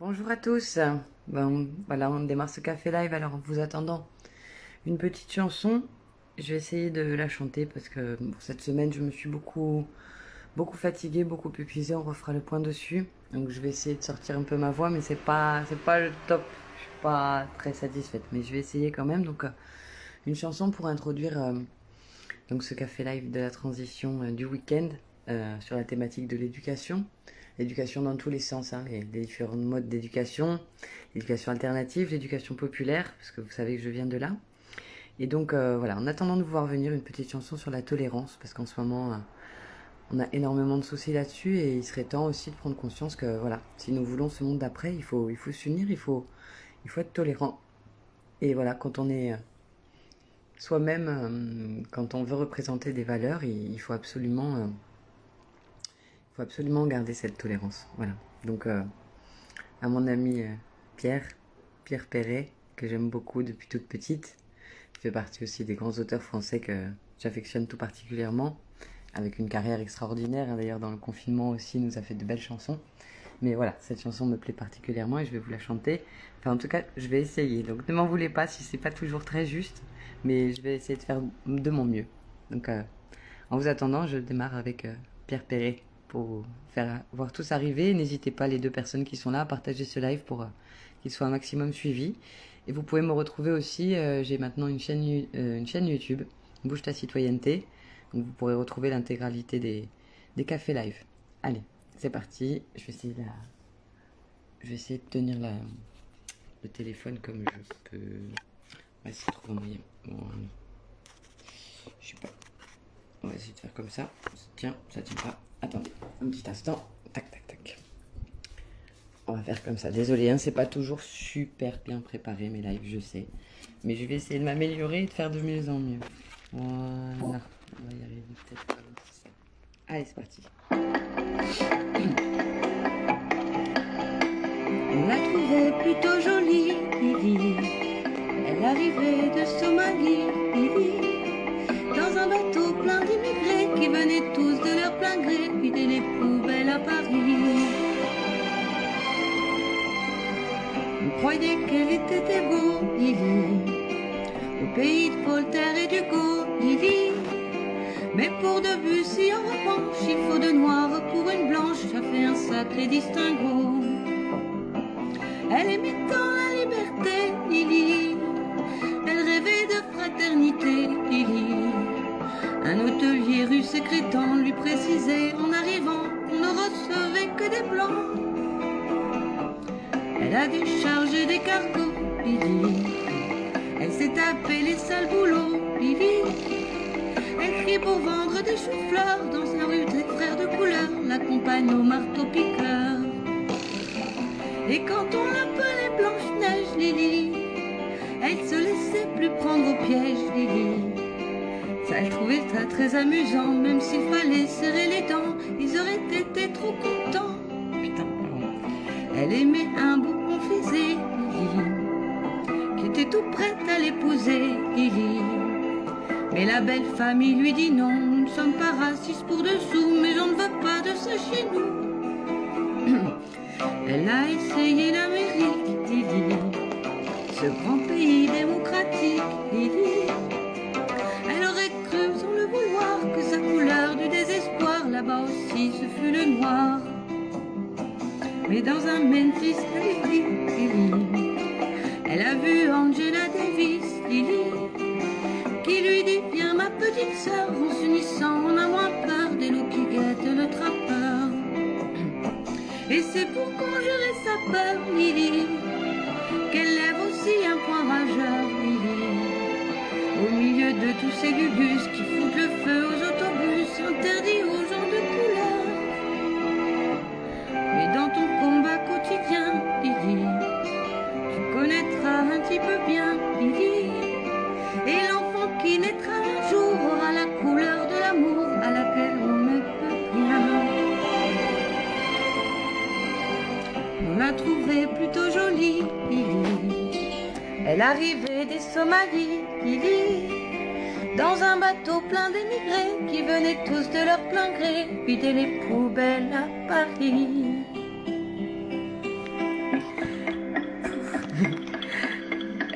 Bonjour à tous. Bon, voilà, on démarre ce café live. Alors, en vous attendant une petite chanson, je vais essayer de la chanter parce que pour cette semaine, je me suis beaucoup fatiguée, beaucoup épuisée. On refera le point dessus. Donc, je vais essayer de sortir un peu ma voix, mais c'est pas le top. Je suis pas très satisfaite, mais je vais essayer quand même. Donc, une chanson pour introduire donc ce café live de la transition du week-end sur la thématique de l'éducation. L'éducation dans tous les sens, hein, les différents modes d'éducation, l'éducation alternative, l'éducation populaire, parce que vous savez que je viens de là. Et donc voilà, en attendant de vous voir venir, une petite chanson sur la tolérance, parce qu'en ce moment, on a énormément de soucis là-dessus, et il serait temps aussi de prendre conscience que voilà, si nous voulons ce monde d'après, il faut s'unir, il faut être tolérant. Et voilà, quand on est soi-même, quand on veut représenter des valeurs, il faut absolument garder cette tolérance. Voilà. Donc, à mon ami Pierre Perret, que j'aime beaucoup depuis toute petite, qui fait partie aussi des grands auteurs français que j'affectionne tout particulièrement, avec une carrière extraordinaire. Hein, d'ailleurs, dans le confinement aussi, il nous a fait de belles chansons. Mais voilà, cette chanson me plaît particulièrement et je vais vous la chanter. Enfin, en tout cas, je vais essayer. Donc, ne m'en voulez pas si c'est pas toujours très juste, mais je vais essayer de faire de mon mieux. Donc, en vous attendant, je démarre avec Pierre Perret pour vous faire voir tous arriver. N'hésitez pas, les deux personnes qui sont là, à partager ce live pour qu'il soit un maximum suivi. Et vous pouvez me retrouver aussi, j'ai maintenant une chaîne YouTube, Bouge ta citoyenneté. Donc vous pourrez retrouver l'intégralité des cafés live. Allez, c'est parti. Je vais essayer de tenir le téléphone comme je peux. On va essayer de trouver un moyen. Bon, je sais pas. On va essayer de faire comme ça. Tiens, ça tient pas. Attendez, un petit instant. Tac, tac, tac. On va faire comme ça. Désolé, hein, c'est pas toujours super bien préparé mes lives, je sais. Mais je vais essayer de m'améliorer et de faire de mieux en mieux. Voilà. On va y arriver peut-être comme ça. Allez, c'est parti. On la trouvait plutôt jolie, Lily. Elle arrivait de Somalie, Lily. Dans un bateau plein d'immigrés qui venaient tous de leur plein gré vider les poubelles à Paris. On croyait qu'elle était beau, Lily, au pays de Voltaire et d'Hugo, Lily. Mais pour Debussy en revanche, il faut de noir pour une blanche, ça fait un sacré distinguo. Elle aimait tant la liberté, Lily. Elle rêvait de fraternité, Lily. Un hôtelier rue Sécrétan lui précisait en arrivant qu'on ne recevait que des blancs. Elle a déchargé des cargos, Lily. Elle s'est tapée les sales boulots, Lily. Elle crie pour vendre des choux-fleurs dans sa rue des frères de couleur, l'accompagne au marteau-piqueur. Et quand on l'appelait Blanche-Neige, Lily, elle se laissait plus prendre au piège, Lily. Ça, elle trouvait ça très amusant, même s'il fallait serrer les dents, ils auraient été trop contents. Putain, elle aimait un beau confisé, Lily, qui était tout prête à l'épouser, Lily. Mais la belle famille lui dit non, nous ne sommes pas racistes pour dessous, mais on ne veut pas de ça chez nous. Elle a essayé l'Amérique, Lily, ce grand pays démocratique, Lily. Elle aurait cru sans le vouloir que sa couleur du désespoir, là-bas aussi ce fut le noir. Mais dans un Memphis, Lily, elle a vu Angela Davis, Lily, qui lui dit viens ma petite sœur, en s'unissant on a moins peur des loups qui guettent le trappeur. Et c'est pour conjurer sa peur, Lily, qu'elle lève aussi un point rageur, Lily. Au milieu de tous ces gugus qui foutent le feu aux autobus, interdits aux gens de couleur. Mais dans ton combat quotidien, Lily, tu connaîtras un petit peu bien, Lily. Et l'enfant qui naîtra un jour aura la couleur de l'amour à laquelle on ne peut rien. On la trouvait plutôt jolie, Lily. Elle arrivait des Somalies, Lily. Dans un bateau plein d'émigrés qui venaient tous de leur plein gré vider les poubelles à Paris.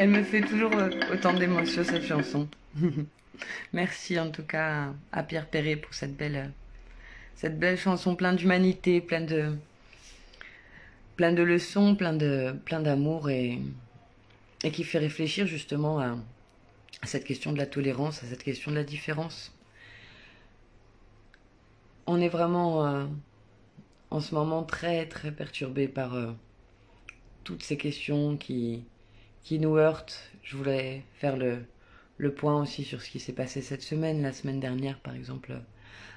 Elle me fait toujours autant d'émotions, cette chanson. Merci en tout cas à Pierre Perret pour cette belle chanson pleine d'humanité, plein de leçons, plein d'amour et qui fait réfléchir justement à cette question de la tolérance, à cette question de la différence. On est vraiment en ce moment très très perturbé par toutes ces questions qui nous heurtent. Je voulais faire le point aussi sur ce qui s'est passé cette semaine, la semaine dernière par exemple.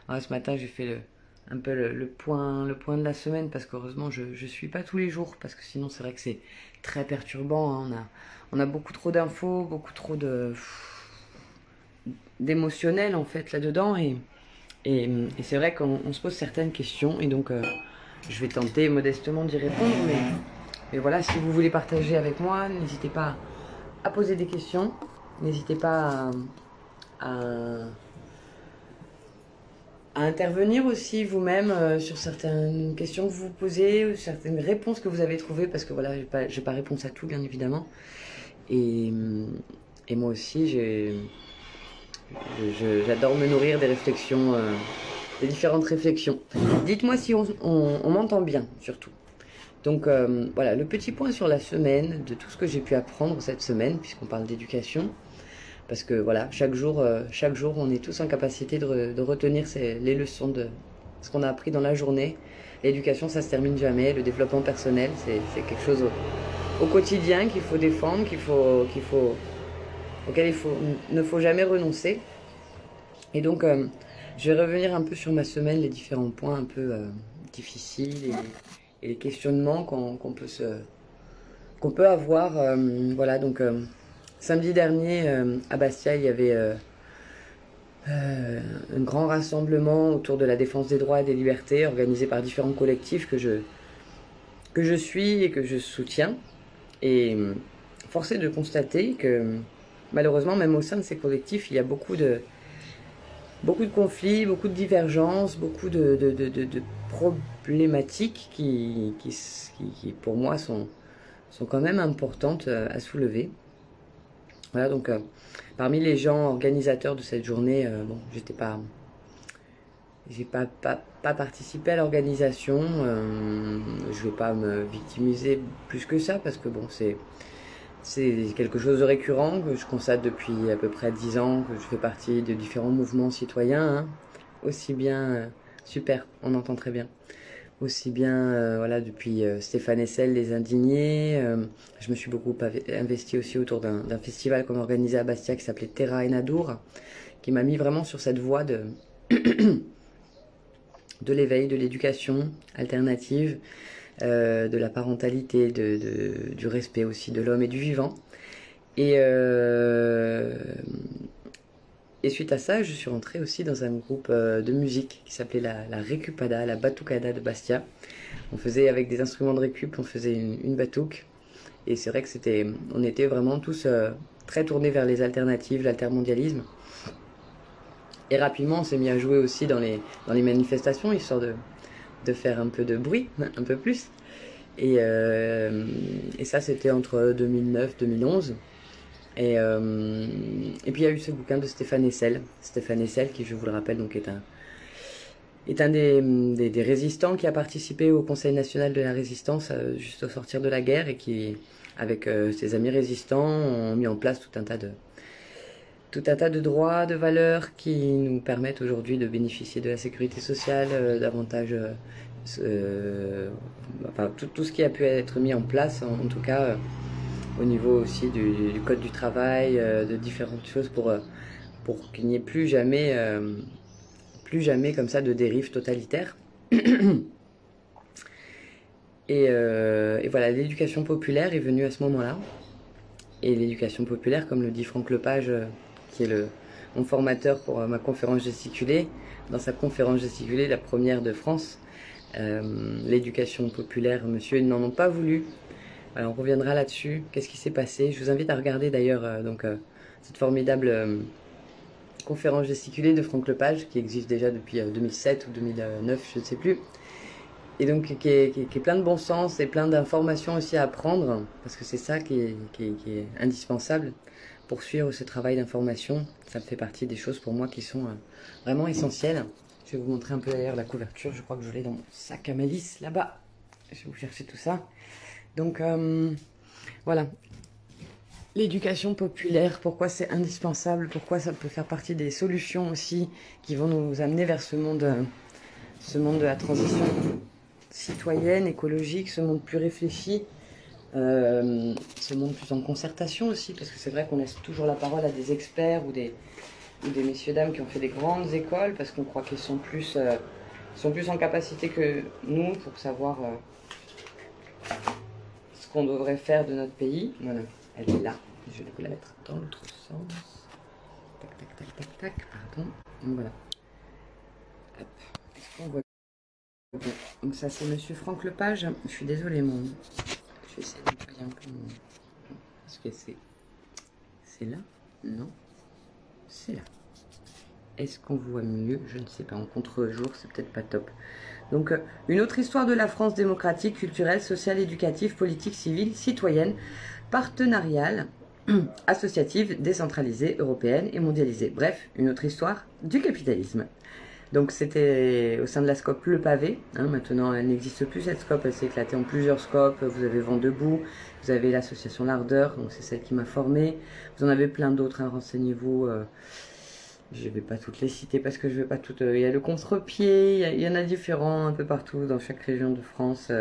Ce matin j'ai fait un peu le point de la semaine parce qu'heureusement je suis pas tous les jours parce que sinon c'est vrai que c'est très perturbant. Hein. On a beaucoup trop d'infos, beaucoup trop d'émotionnel en fait là-dedans et c'est vrai qu'on se pose certaines questions et donc je vais tenter modestement d'y répondre mais voilà, si vous voulez partager avec moi, n'hésitez pas à poser des questions, n'hésitez pas à intervenir aussi vous-même sur certaines questions que vous posez, ou certaines réponses que vous avez trouvées, parce que voilà, j'ai pas réponse à tout, bien évidemment. Et moi aussi, j'adore me nourrir des réflexions, des différentes réflexions. Dites-moi si on m'entend bien, surtout. Donc voilà, le petit point sur la semaine, de tout ce que j'ai pu apprendre cette semaine, puisqu'on parle d'éducation. Parce que voilà, chaque jour, on est tous en capacité de retenir les leçons de ce qu'on a appris dans la journée. L'éducation, ça se termine jamais. Le développement personnel, c'est quelque chose au quotidien qu'il faut défendre, auquel ne faut jamais renoncer. Et donc, je vais revenir un peu sur ma semaine, les différents points un peu difficiles et les questionnements qu'on peut avoir. Voilà, donc samedi dernier, à Bastia, il y avait un grand rassemblement autour de la défense des droits et des libertés organisé par différents collectifs que je suis et que je soutiens. Et force est de constater que malheureusement, même au sein de ces collectifs, il y a beaucoup de conflits, beaucoup de divergences, beaucoup de problématiques qui, pour moi, sont quand même importantes à soulever. Voilà, donc parmi les gens organisateurs de cette journée, bon, j'ai pas participé à l'organisation. Je vais pas me victimiser plus que ça parce que bon, c'est quelque chose de récurrent que je constate depuis à peu près 10 ans, que je fais partie de différents mouvements citoyens, hein. Aussi bien, super, on entend très bien. Aussi bien, voilà, depuis Stéphane Hessel, Les Indignés. Je me suis beaucoup investie aussi autour d'un festival qu'on organisait à Bastia qui s'appelait Terra et Nadour, qui m'a mis vraiment sur cette voie de l'éveil, de l'éducation alternative, de la parentalité, du respect aussi de l'homme et du vivant. Et suite à ça, je suis rentrée aussi dans un groupe de musique qui s'appelait la Récupada, la Batucada de Bastia. On faisait avec des instruments de récup, on faisait une batouk. Et c'est vrai que on était vraiment tous très tournés vers les alternatives, l'altermondialisme. Et rapidement, on s'est mis à jouer aussi dans les manifestations, histoire de faire un peu de bruit, un peu plus. Et ça, c'était entre 2009-2011. Et puis il y a eu ce bouquin de Stéphane Hessel, qui, je vous le rappelle, donc est un des résistants qui a participé au Conseil national de la résistance juste au sortir de la guerre et qui, avec ses amis résistants, ont mis en place tout un tas de droits, de valeurs qui nous permettent aujourd'hui de bénéficier de la sécurité sociale, davantage, enfin tout ce qui a pu être mis en place, en tout cas. Au niveau aussi du code du travail, de différentes choses pour qu'il n'y ait plus jamais comme ça de dérive totalitaire. Et voilà, l'éducation populaire est venue à ce moment-là. Et l'éducation populaire, comme le dit Franck Lepage, qui est mon formateur pour ma conférence gesticulée, dans sa conférence gesticulée, la première de France, l'éducation populaire, monsieur, ils n'en ont pas voulu. Alors on reviendra là-dessus, qu'est-ce qui s'est passé. Je vous invite à regarder d'ailleurs cette formidable conférence gesticulée de Franck Lepage qui existe déjà depuis 2007 ou 2009, je ne sais plus. et donc qui est plein de bon sens et plein d'informations aussi à apprendre, parce que c'est ça qui est indispensable pour suivre ce travail d'information. Ça fait partie des choses pour moi qui sont vraiment essentielles. Je vais vous montrer un peu d'ailleurs la couverture, je crois que je l'ai dans mon sac à malice là-bas. Je vais vous chercher tout ça. Donc voilà, l'éducation populaire, pourquoi c'est indispensable, pourquoi ça peut faire partie des solutions aussi qui vont nous amener vers ce monde de la transition citoyenne, écologique, ce monde plus réfléchi, ce monde plus en concertation aussi, parce que c'est vrai qu'on laisse toujours la parole à des experts ou des messieurs dames qui ont fait des grandes écoles, parce qu'on croit qu'ils sont plus en capacité que nous pour savoir ce qu'on devrait faire de notre pays. Voilà, elle est là. Je vais vous la mettre dans l'autre sens. Tac, tac, tac, tac, tac, pardon. Donc voilà. Hop. Est-ce qu'on voit bien? Donc ça c'est Monsieur Franck Lepage. Je suis désolée, je vais essayer de nettoyer un peu mon... Est-ce que c'est là? Non. C'est là. Est-ce qu'on voit mieux? Je ne sais pas. En contre-jour, c'est peut-être pas top. Donc, une autre histoire de la France démocratique, culturelle, sociale, éducative, politique, civile, citoyenne, partenariale, associative, décentralisée, européenne et mondialisée. Bref, une autre histoire du capitalisme. Donc, c'était au sein de la SCOP Le Pavé. Hein, maintenant, elle n'existe plus, cette SCOP. Elle s'est éclatée en plusieurs SCOP. Vous avez Vent debout, vous avez l'association L'Ardeur, donc c'est celle qui m'a formée. Vous en avez plein d'autres, hein, renseignez-vous. Je ne vais pas toutes les citer parce que je ne vais pas toutes... Il y a le contre-pied, il y en a différents un peu partout dans chaque région de France.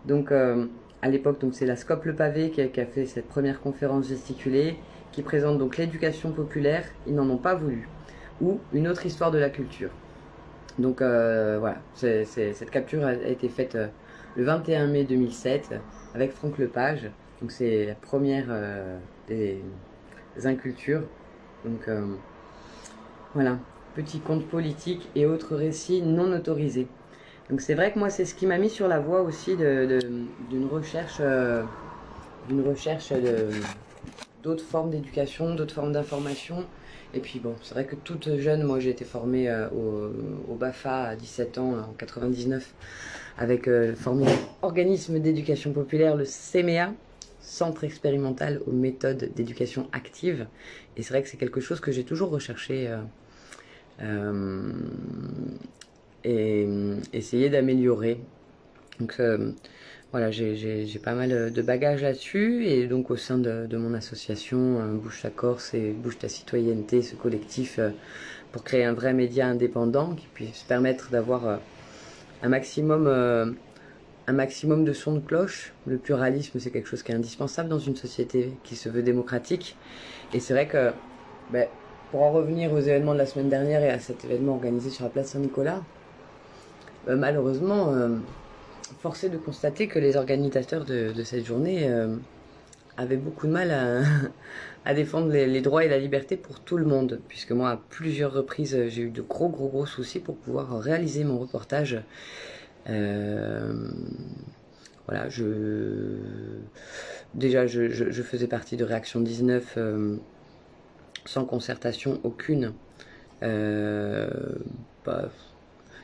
Donc à l'époque, c'est la SCOP Le Pavé qui a fait cette première conférence gesticulée qui présente donc l'éducation populaire, ils n'en ont pas voulu, ou une autre histoire de la culture. Donc voilà, cette capture a été faite le 21 mai 2007 avec Franck Lepage. Donc c'est la première des incultures. Donc voilà, petit conte politique et autres récits non autorisés. Donc c'est vrai que moi c'est ce qui m'a mis sur la voie aussi d'une recherche, d'autres formes d'éducation, d'autres formes d'information. Et puis bon, c'est vrai que toute jeune, moi j'ai été formée au BAFA à 17 ans, en 99, avec le formidable organisme d'éducation populaire, le CEMEA, Centre expérimental aux méthodes d'éducation active. Et c'est vrai que c'est quelque chose que j'ai toujours recherché et essayé d'améliorer. Donc voilà, j'ai pas mal de bagages là-dessus. Et donc au sein de mon association Bouge ta Corse et Bouge ta citoyenneté, ce collectif, pour créer un vrai média indépendant qui puisse permettre d'avoir un maximum de sons de cloche. Le pluralisme, c'est quelque chose qui est indispensable dans une société qui se veut démocratique. Et c'est vrai que, pour en revenir aux événements de la semaine dernière et à cet événement organisé sur la place Saint-Nicolas, malheureusement, force est de constater que les organisateurs de cette journée avaient beaucoup de mal à défendre les droits et la liberté pour tout le monde. Puisque moi, à plusieurs reprises, j'ai eu de gros soucis pour pouvoir réaliser mon reportage. Voilà, déjà je faisais partie de Réaction 19 sans concertation aucune.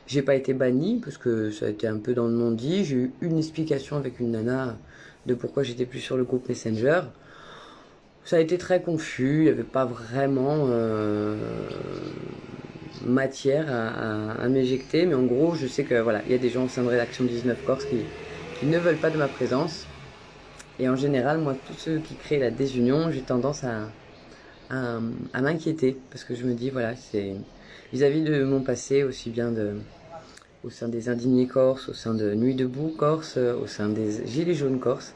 J'ai pas été bannie parce que ça a été un peu dans le non-dit. J'ai eu une explication avec une nana de pourquoi j'étais plus sur le groupe Messenger. Ça a été très confus, il n'y avait pas vraiment matière à m'éjecter, mais en gros je sais que voilà, il y a des gens au sein de Rédaction 19 Corse qui ne veulent pas de ma présence, et en général moi tous ceux qui créent la désunion, j'ai tendance à m'inquiéter, parce que je me dis voilà, c'est vis-à-vis de mon passé, aussi bien au sein des Indignés Corse, au sein de Nuit debout Corse, au sein des Gilets jaunes Corse,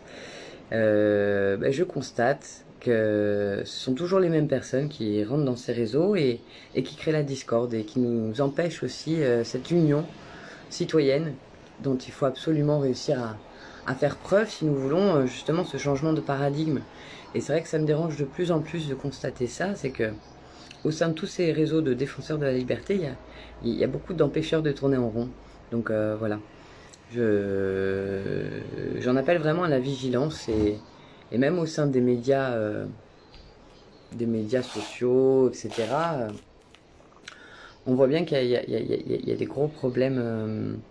je constate que ce sont toujours les mêmes personnes qui rentrent dans ces réseaux et qui créent la discorde et qui nous empêchent aussi cette union citoyenne dont il faut absolument réussir à faire preuve si nous voulons justement ce changement de paradigme. Et c'est vrai que ça me dérange de plus en plus de constater ça, c'est que au sein de tous ces réseaux de défenseurs de la liberté, il y a beaucoup d'empêcheurs de tourner en rond. Donc voilà, j'en appelle vraiment à la vigilance et même au sein des médias sociaux, etc. On voit bien qu'il y a des gros problèmes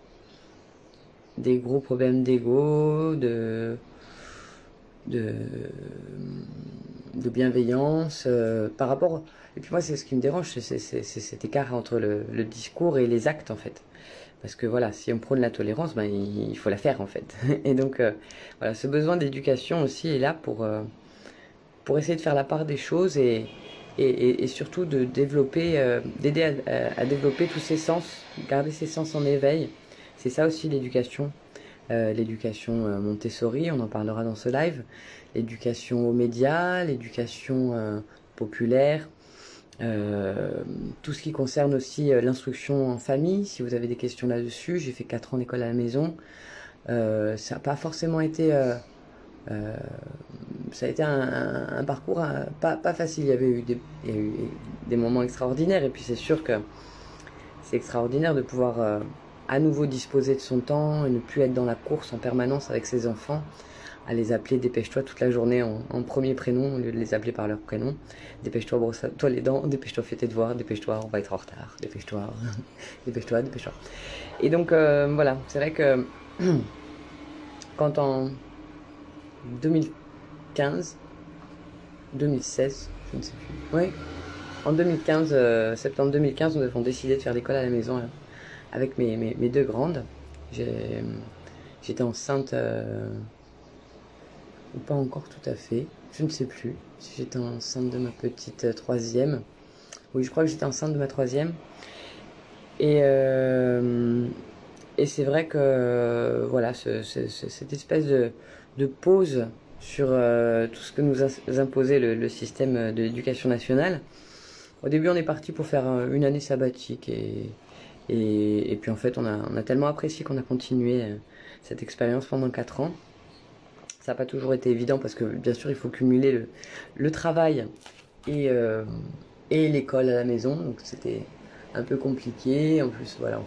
des gros problèmes d'ego, de, de bienveillance par rapport... Et puis moi, c'est ce qui me dérange, c'est cet écart entre le discours et les actes, en fait. Parce que voilà, si on prône la tolérance, ben, il faut la faire, en fait. Et donc, voilà, ce besoin d'éducation aussi est là pour essayer de faire la part des choses et surtout de développer, d'aider à développer tous ses sens, garder ses sens en éveil. C'est ça aussi l'éducation. L'éducation Montessori, on en parlera dans ce live. L'éducation aux médias, l'éducation populaire. Tout ce qui concerne aussi l'instruction en famille, si vous avez des questions là-dessus. J'ai fait 4 ans d'école à la maison. Ça n'a pas forcément été... ça a été un parcours pas facile. Il y a eu des moments extraordinaires. Et puis c'est sûr que c'est extraordinaire de pouvoir à nouveau disposer de son temps et ne plus être dans la course en permanence avec ses enfants, à les appeler dépêche-toi toute la journée en premier prénom au lieu de les appeler par leur prénom. Dépêche-toi, brosse-toi les dents, dépêche-toi, fais tes devoirs, dépêche-toi, on va être en retard, dépêche-toi, dépêche-toi, dépêche-toi. Et donc voilà, c'est vrai que quand en 2015, 2016, je ne sais plus, oui, en 2015, septembre 2015, nous avons décidé de faire l'école à la maison avec mes 2 grandes. J'étais enceinte... ou pas encore tout à fait, je ne sais plus si j'étais enceinte de ma petite 3e. Oui, je crois que j'étais enceinte de ma 3e. Et c'est vrai que voilà, cette espèce de pause sur tout ce que nous a imposé le système de l'éducation nationale. Au début, on est parti pour faire une année sabbatique et puis en fait, on a tellement apprécié qu'on a continué cette expérience pendant 4 ans. Ça n'a pas toujours été évident parce que bien sûr il faut cumuler le travail et l'école à la maison, donc c'était un peu compliqué. En plus voilà,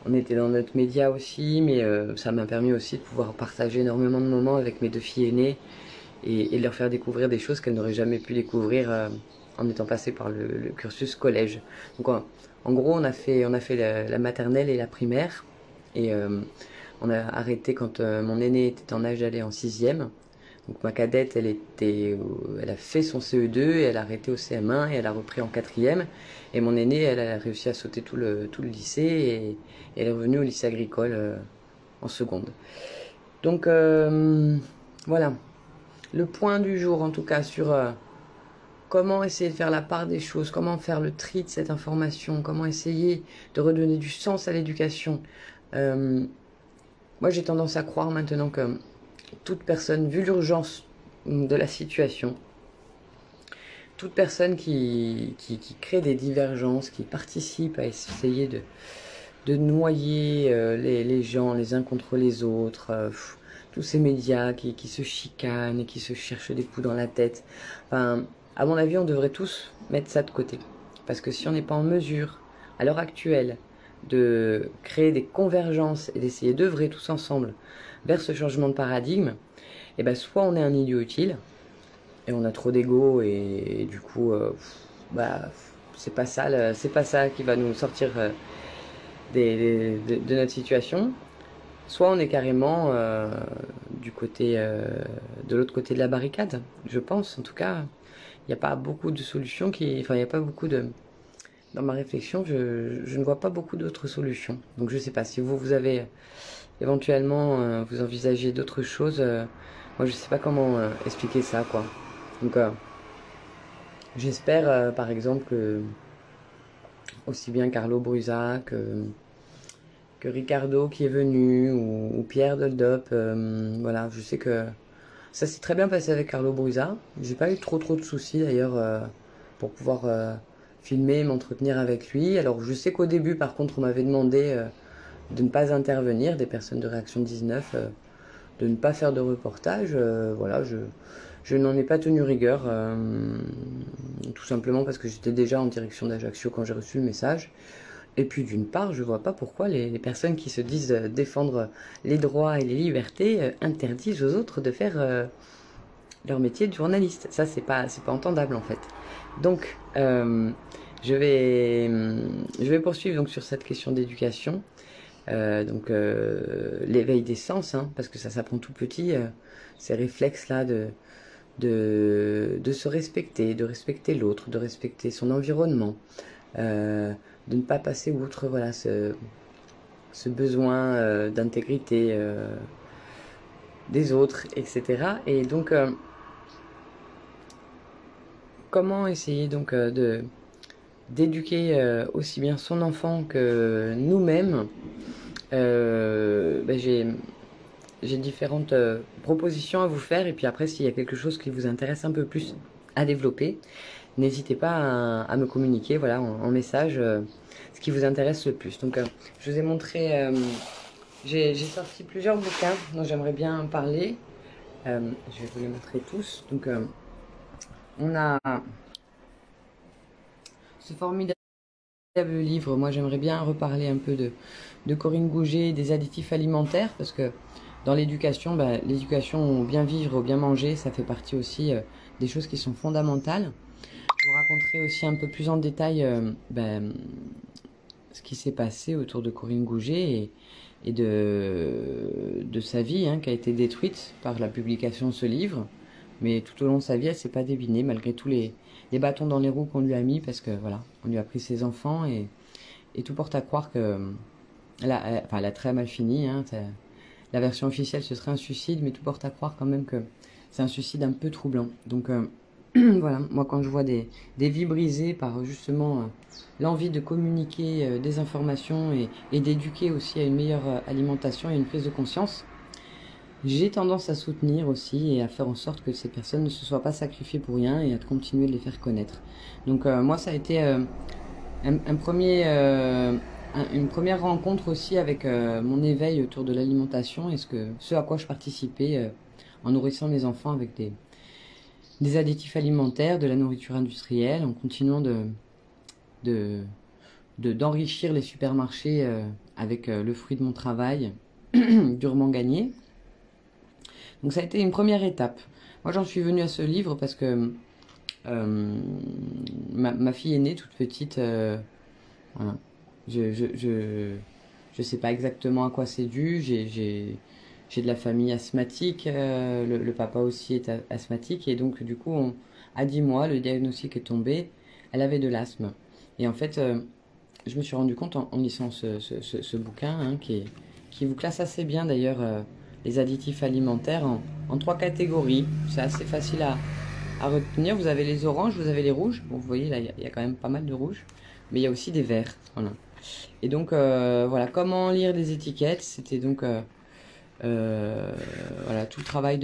on était dans notre média aussi, mais ça m'a permis aussi de pouvoir partager énormément de moments avec mes 2 filles aînées et de leur faire découvrir des choses qu'elles n'auraient jamais pu découvrir en étant passées par le cursus collège. Donc en gros on a fait la maternelle et la primaire et on a arrêté quand mon aînée était en âge d'aller en 6e. Donc ma cadette, elle a fait son CE2 et elle a arrêté au CM1 et elle a repris en 4e. Et mon aînée, elle a réussi à sauter tout le lycée et elle est revenue au lycée agricole en seconde. Donc voilà, le point du jour en tout cas sur comment essayer de faire la part des choses, comment faire le tri de cette information, comment essayer de redonner du sens à l'éducation. Moi, j'ai tendance à croire maintenant que toute personne, vu l'urgence de la situation, toute personne qui crée des divergences, qui participe à essayer de noyer les gens les uns contre les autres, tous ces médias qui se chicanent et qui se cherchent des coups dans la tête, enfin, à mon avis, on devrait tous mettre ça de côté. Parce que si on n'est pas en mesure, à l'heure actuelle, de créer des convergences et d'essayer d'œuvrer tous ensemble vers ce changement de paradigme, et ben soit on est un idiot utile et on a trop d'ego et du coup c'est pas ça qui va nous sortir de notre situation, soit on est carrément du côté de l'autre côté de la barricade. Je pense en tout cas, il n'y a pas beaucoup de solutions enfin il n'y a pas beaucoup de... Dans ma réflexion, je ne vois pas beaucoup d'autres solutions. Donc je ne sais pas si vous avez éventuellement, vous envisagez d'autres choses. Moi je ne sais pas comment expliquer ça, quoi. Donc j'espère par exemple que aussi bien Carlo Brusa que Ricardo qui est venu ou Pierre Doldop, voilà, je sais que ça s'est très bien passé avec Carlo Brusa. J'ai pas eu trop de soucis d'ailleurs pour pouvoir filmer, m'entretenir avec lui. Alors je sais qu'au début par contre on m'avait demandé de ne pas intervenir, des personnes de Réaction 19, de ne pas faire de reportage. Voilà, je n'en ai pas tenu rigueur, tout simplement parce que j'étais déjà en direction d'Ajaccio quand j'ai reçu le message. Et puis d'une part, je vois pas pourquoi les personnes qui se disent défendre les droits et les libertés interdisent aux autres de faire leur métier de journaliste. Ça, c'est pas entendable en fait. Donc, je vais poursuivre donc sur cette question d'éducation. Donc l'éveil des sens, hein, parce que ça s'apprend tout petit, ces réflexes-là de se respecter, de respecter l'autre, de respecter son environnement, de ne pas passer outre voilà, ce besoin d'intégrité des autres, etc. Et donc, comment essayer donc d'éduquer aussi bien son enfant que nous-mêmes. J'ai différentes propositions à vous faire, et puis après, s'il y a quelque chose qui vous intéresse un peu plus à développer, n'hésitez pas à me communiquer voilà, en message ce qui vous intéresse le plus. Donc, je vous ai montré, j'ai sorti plusieurs bouquins dont j'aimerais bien parler. Je vais vous les montrer tous. Donc, on a ce formidable livre. Moi, j'aimerais bien reparler un peu de Corinne Gouget, des additifs alimentaires, parce que dans l'éducation, l'éducation au bien vivre, au bien manger, ça fait partie aussi des choses qui sont fondamentales. Je vous raconterai aussi un peu plus en détail ce qui s'est passé autour de Corinne Gouget et de sa vie, hein, qui a été détruite par la publication de ce livre. Mais tout au long de sa vie, elle s'est pas dévinée, malgré tous les bâtons dans les roues qu'on lui a mis, parce que voilà, on lui a pris ses enfants et tout porte à croire que elle a très mal fini. Hein, la version officielle, ce serait un suicide, mais tout porte à croire quand même que c'est un suicide un peu troublant. Donc voilà, moi quand je vois des vies brisées par justement l'envie de communiquer des informations et d'éduquer aussi à une meilleure alimentation et une prise de conscience, j'ai tendance à soutenir aussi et à faire en sorte que ces personnes ne se soient pas sacrifiées pour rien et à continuer de les faire connaître. Donc moi ça a été une première rencontre aussi avec mon éveil autour de l'alimentation et ce à quoi je participais en nourrissant mes enfants avec des additifs alimentaires, de la nourriture industrielle, en continuant d'enrichir les supermarchés avec le fruit de mon travail durement gagné. Donc ça a été une première étape. Moi j'en suis venue à ce livre parce que ma fille est née toute petite. Voilà. Je sais pas exactement à quoi c'est dû. J'ai de la famille asthmatique. Le papa aussi est asthmatique. Et donc du coup, à 10 mois, le diagnostic est tombé. Elle avait de l'asthme. Et en fait, je me suis rendu compte en lisant ce bouquin, hein, qui vous classe assez bien d'ailleurs les additifs alimentaires en 3 catégories. C'est assez facile à retenir. Vous avez les oranges, vous avez les rouges. Bon, vous voyez, là, il y a quand même pas mal de rouges. Mais il y a aussi des verts. Voilà. Et donc, voilà, comment lire des étiquettes. C'était donc voilà, tout le travail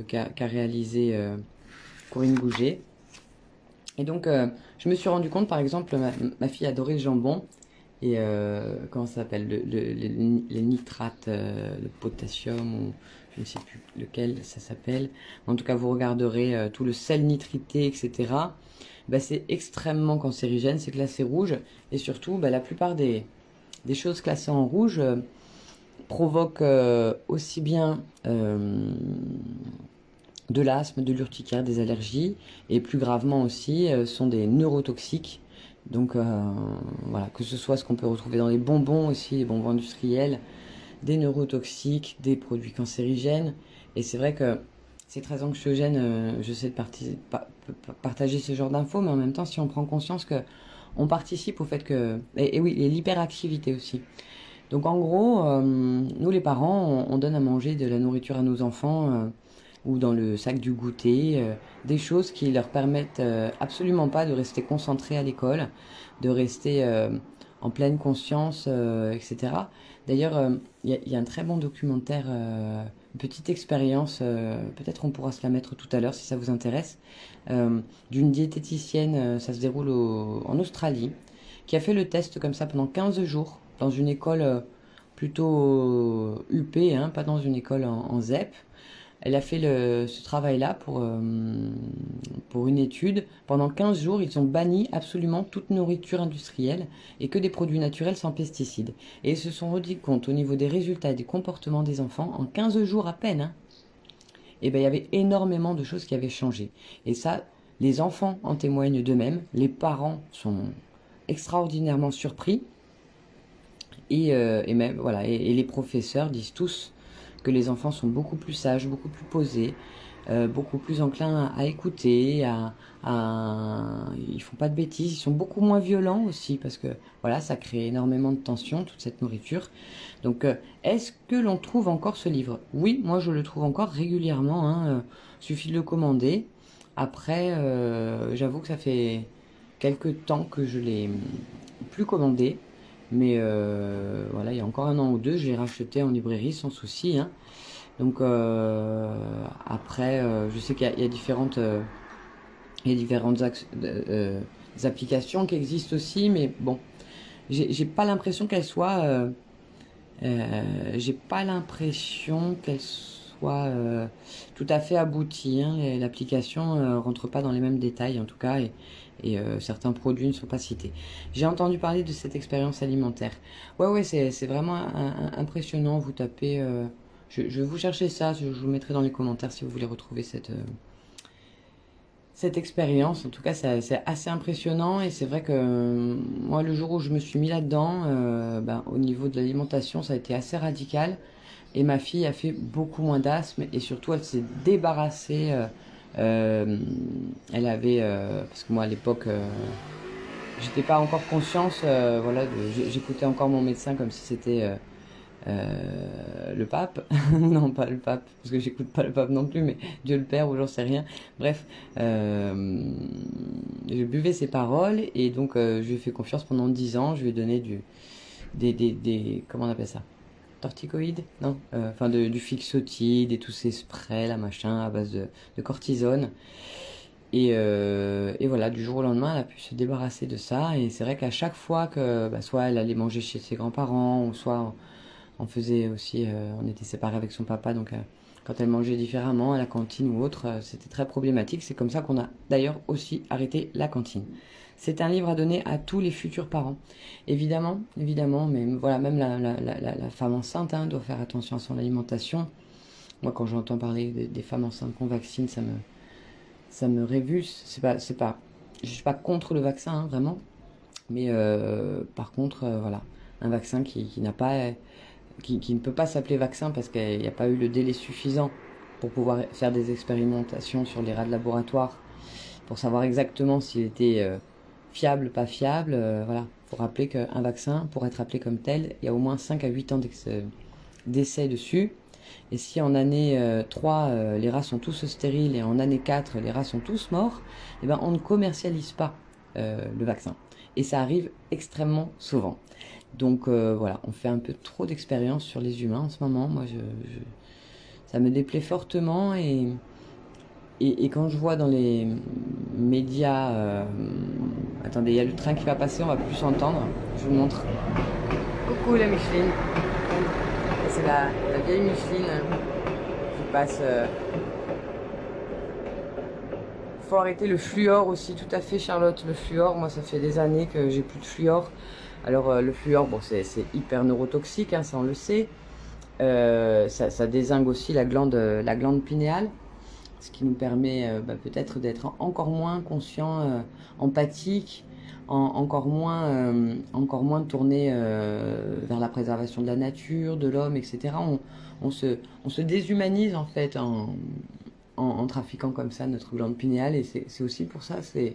qu'a réalisé Corinne Gouget. Et donc, je me suis rendu compte, par exemple, ma fille adorait le jambon. Et comment ça s'appelle les nitrates, le potassium, ou je ne sais plus lequel ça s'appelle. En tout cas, vous regarderez tout le sel nitrité, etc. C'est extrêmement cancérigène, c'est classé rouge. Et surtout, la plupart des choses classées en rouge provoquent aussi bien de l'asthme, de l'urticaire, des allergies. Et plus gravement aussi, sont des neurotoxiques. Donc voilà, que ce soit ce qu'on peut retrouver dans les bonbons aussi, les bonbons industriels, des neurotoxiques, des produits cancérigènes. Et c'est vrai que c'est très anxiogène, je sais, de partager ce genre d'infos, mais en même temps, si on prend conscience que on participe au fait que... Et oui, et l'hyperactivité aussi. Donc en gros, nous les parents, on donne à manger de la nourriture à nos enfants ou dans le sac du goûter, des choses qui leur permettent absolument pas de rester concentrés à l'école, de rester en pleine conscience, etc. D'ailleurs, il y a un très bon documentaire, une petite expérience, peut-être on pourra se la mettre tout à l'heure si ça vous intéresse, d'une diététicienne, ça se déroule en Australie, qui a fait le test comme ça pendant 15 jours dans une école plutôt UP, hein, pas dans une école en ZEP. Elle a fait ce travail-là pour une étude. Pendant 15 jours, ils ont banni absolument toute nourriture industrielle et que des produits naturels sans pesticides. Et ils se sont rendus compte au niveau des résultats et des comportements des enfants, en 15 jours à peine, hein, il y avait énormément de choses qui avaient changé. Et ça, les enfants en témoignent d'eux-mêmes. Les parents sont extraordinairement surpris. Et même, voilà, et les professeurs disent tous que les enfants sont beaucoup plus sages, beaucoup plus posés, beaucoup plus enclins à écouter, ils font pas de bêtises, ils sont beaucoup moins violents aussi parce que voilà, ça crée énormément de tension, toute cette nourriture. Donc, est-ce que l'on trouve encore ce livre? Oui, moi je le trouve encore régulièrement, hein, suffit de le commander. Après, j'avoue que ça fait quelques temps que je l'ai plus commandé. Mais voilà, il y a encore un an ou deux, je l'ai racheté en librairie sans souci, hein. Donc après, je sais qu'il y a il y a différentes applications qui existent aussi, mais bon, j'ai pas l'impression qu'elles soient, j'ai pas l'impression qu'elles soient tout à fait abouties, hein. L'application rentre pas dans les mêmes détails en tout cas, et certains produits ne sont pas cités. J'ai entendu parler de cette expérience alimentaire. Ouais, c'est vraiment impressionnant. Vous tapez, je vais vous chercher ça, je vous mettrai dans les commentaires si vous voulez retrouver cette expérience. En tout cas, c'est assez impressionnant et c'est vrai que moi, le jour où je me suis mis là-dedans, ben, au niveau de l'alimentation, ça a été assez radical. Et ma fille a fait beaucoup moins d'asthme et surtout, elle s'est débarrassée. Elle avait, parce que moi à l'époque, j'étais pas encore conscience, voilà, j'écoutais encore mon médecin comme si c'était le pape. Non, pas le pape, parce que j'écoute pas le pape non plus, mais Dieu le Père ou j'en sais rien. Bref, je buvais ses paroles et donc je lui ai fait confiance pendant 10 ans. Je lui ai donné comment on appelle ça? Torticoïdes? Non, enfin du Fixotide et tous ces sprays, là, machin, à base de cortisone. Et voilà, du jour au lendemain, elle a pu se débarrasser de ça. Et c'est vrai qu'à chaque fois que, bah, soit elle allait manger chez ses grands-parents, ou soit on faisait aussi, on était séparés avec son papa, donc quand elle mangeait différemment à la cantine ou autre, c'était très problématique. C'est comme ça qu'on a d'ailleurs aussi arrêté la cantine. C'est un livre à donner à tous les futurs parents. Évidemment, évidemment, mais voilà, même la femme enceinte, hein, doit faire attention à son alimentation. Moi, quand j'entends parler des femmes enceintes qu'on vaccine, ça me révulse. Je suis pas contre le vaccin, hein, vraiment. Mais par contre, voilà, un vaccin qui n'a pas, qui ne peut pas s'appeler vaccin parce qu'il n'y a pas eu le délai suffisant pour pouvoir faire des expérimentations sur les rats de laboratoire pour savoir exactement s'il était fiable, pas fiable. Voilà, faut rappeler qu'un vaccin, pour être appelé comme tel, il y a au moins 5 à 8 ans d'essai dessus. Et si en année 3, les rats sont tous stériles et en année 4, les rats sont tous morts, eh ben, on ne commercialise pas le vaccin. Et ça arrive extrêmement souvent. Donc voilà, on fait un peu trop d'expériences sur les humains en ce moment. Moi, ça me déplaît fortement. Et quand je vois dans les médias... attendez, il y a le train qui va passer, on va plus s'entendre. Je vous montre. Coucou la Micheline. C'est la vieille Micheline qui passe. Faut arrêter le fluor aussi, tout à fait Charlotte. Le fluor, moi ça fait des années que j'ai plus de fluor. Alors le fluor, bon c'est hyper neurotoxique, hein, ça on le sait. Ça dézingue aussi la glande pinéale, ce qui nous permet peut-être d'être encore moins conscient, empathique, encore moins tourné vers la préservation de la nature, de l'homme, etc. On se déshumanise en fait en trafiquant comme ça notre glande pinéale, et c'est aussi pour ça, c'est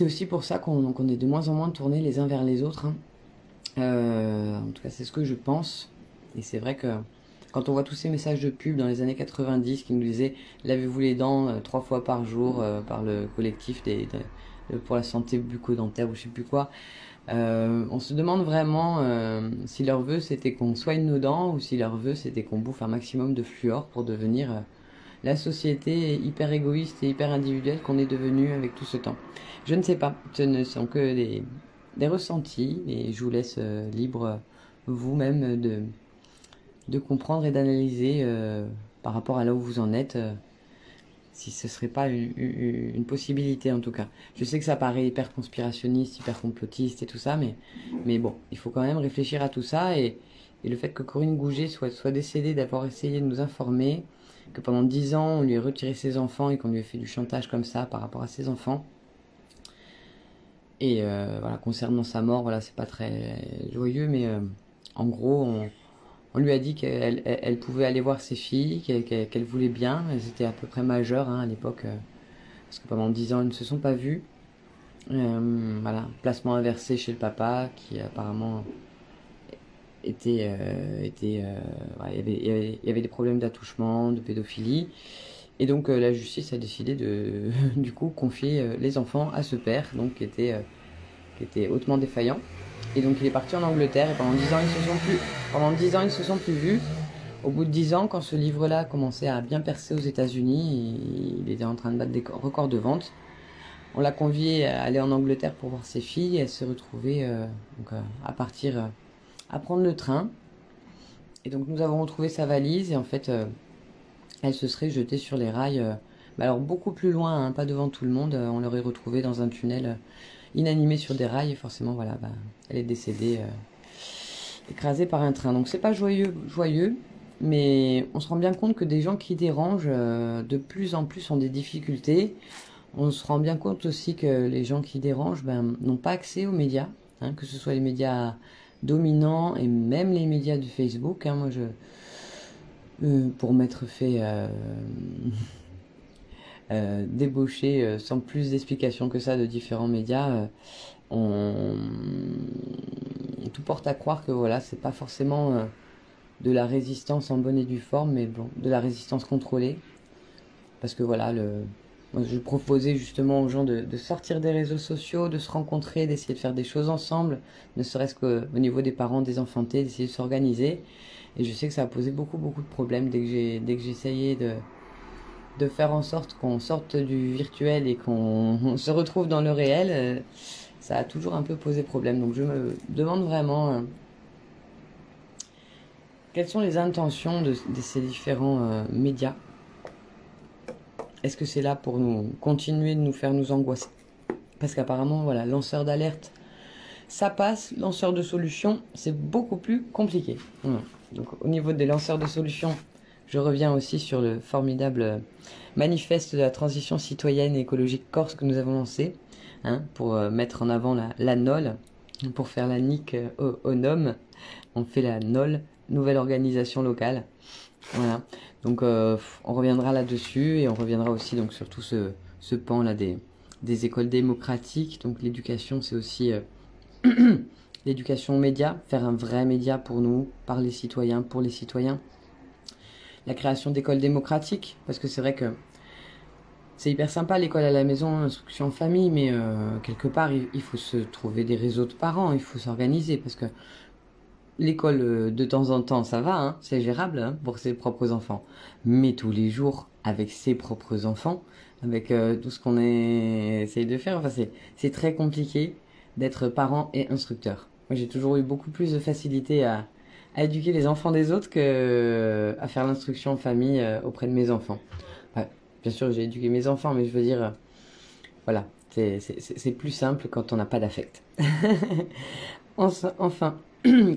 aussi pour ça qu'on est de moins en moins tournés les uns vers les autres, hein. En tout cas, c'est ce que je pense. Et c'est vrai que quand on voit tous ces messages de pub dans les années 90 qui nous disaient lavez-vous les dents 3 fois par jour par le collectif pour la santé bucco-dentaire ou je sais plus quoi, on se demande vraiment si leur vœu c'était qu'on soigne nos dents ou si leur vœu c'était qu'on bouffe un maximum de fluor pour devenir la société hyper égoïste et hyper individuelle qu'on est devenu avec tout ce temps. Je ne sais pas, ce ne sont que des ressentis et je vous laisse libre vous-même de comprendre et d'analyser par rapport à là où vous en êtes, si ce serait pas une possibilité en tout cas. Je sais que ça paraît hyper conspirationniste, hyper complotiste et tout ça, mais bon, il faut quand même réfléchir à tout ça, et le fait que Corinne Gouget soit décédée d'avoir essayé de nous informer, que pendant 10 ans on lui ait retiré ses enfants et qu'on lui ait fait du chantage comme ça par rapport à ses enfants, Et voilà, concernant sa mort, voilà, c'est pas très joyeux, mais en gros, on lui a dit qu'elle pouvait aller voir ses filles, qu'elle voulait bien. Elles étaient à peu près majeures hein, à l'époque, parce que pendant 10 ans, elles ne se sont pas vues. Voilà, placement inversé chez le papa, qui apparemment ouais, il y avait des problèmes d'attouchement, de pédophilie. Et donc la justice a décidé de du coup confier les enfants à ce père, donc qui était hautement défaillant. Et donc il est parti en Angleterre et pendant 10 ans ils se sont plus vus. Au bout de 10 ans, quand ce livre-là commençait à bien percer aux États-Unis, il était en train de battre des records de vente. On l'a convié à aller en Angleterre pour voir ses filles. Elle se retrouvait à partir, à prendre le train. Et donc nous avons retrouvé sa valise et en fait, elle se serait jetée sur les rails. Alors beaucoup plus loin, hein, pas devant tout le monde. On l'aurait retrouvée dans un tunnel inanimé sur des rails et forcément, voilà, elle est décédée, écrasée par un train. Donc c'est pas joyeux, mais on se rend bien compte que des gens qui dérangent de plus en plus ont des difficultés. On se rend bien compte aussi que les gens qui dérangent n'ont pas accès aux médias, hein, que ce soit les médias dominants et même les médias de Facebook. Hein, moi, pour m'être fait débaucher sans plus d'explications que ça de différents médias, tout porte à croire que voilà, c'est pas forcément de la résistance en bonne et due forme, mais bon, de la résistance contrôlée. Parce que voilà, moi, je proposais justement aux gens de sortir des réseaux sociaux, de se rencontrer, d'essayer de faire des choses ensemble, ne serait-ce qu'au niveau des parents désenfantés, d'essayer de s'organiser. Et je sais que ça a posé beaucoup de problèmes dès que j'essayais de faire en sorte qu'on sorte du virtuel et qu'on se retrouve dans le réel. Ça a toujours un peu posé problème. Donc je me demande vraiment quelles sont les intentions de ces différents médias. Est-ce que c'est là pour nous continuer de nous faire nous angoisser? Parce qu'apparemment, voilà, lanceur d'alerte, ça passe. Lanceur de solution, c'est beaucoup plus compliqué. Voilà. Donc au niveau des lanceurs de solutions, je reviens aussi sur le formidable manifeste de la transition citoyenne et écologique corse que nous avons lancé, hein, pour mettre en avant la NOL, pour faire la nique au NOM. On fait la NOL, nouvelle organisation locale. Voilà. Donc on reviendra là-dessus et on reviendra aussi donc sur tout ce pan là des écoles démocratiques. Donc l'éducation, c'est aussi l'éducation aux médias, faire un vrai média pour nous, par les citoyens, pour les citoyens. La création d'écoles démocratiques, parce que c'est vrai que c'est hyper sympa l'école à la maison, l'instruction en famille, mais quelque part il faut se trouver des réseaux de parents, il faut s'organiser, parce que l'école de temps en temps ça va, hein, c'est gérable hein, pour ses propres enfants, mais tous les jours avec ses propres enfants, avec tout ce qu'on essaye de faire, enfin c'est très compliqué d'être parent et instructeur. Moi j'ai toujours eu beaucoup plus de facilité à éduquer les enfants des autres que à faire l'instruction en famille auprès de mes enfants. Ouais, bien sûr, j'ai éduqué mes enfants, mais je veux dire, voilà, c'est plus simple quand on n'a pas d'affect. Enfin,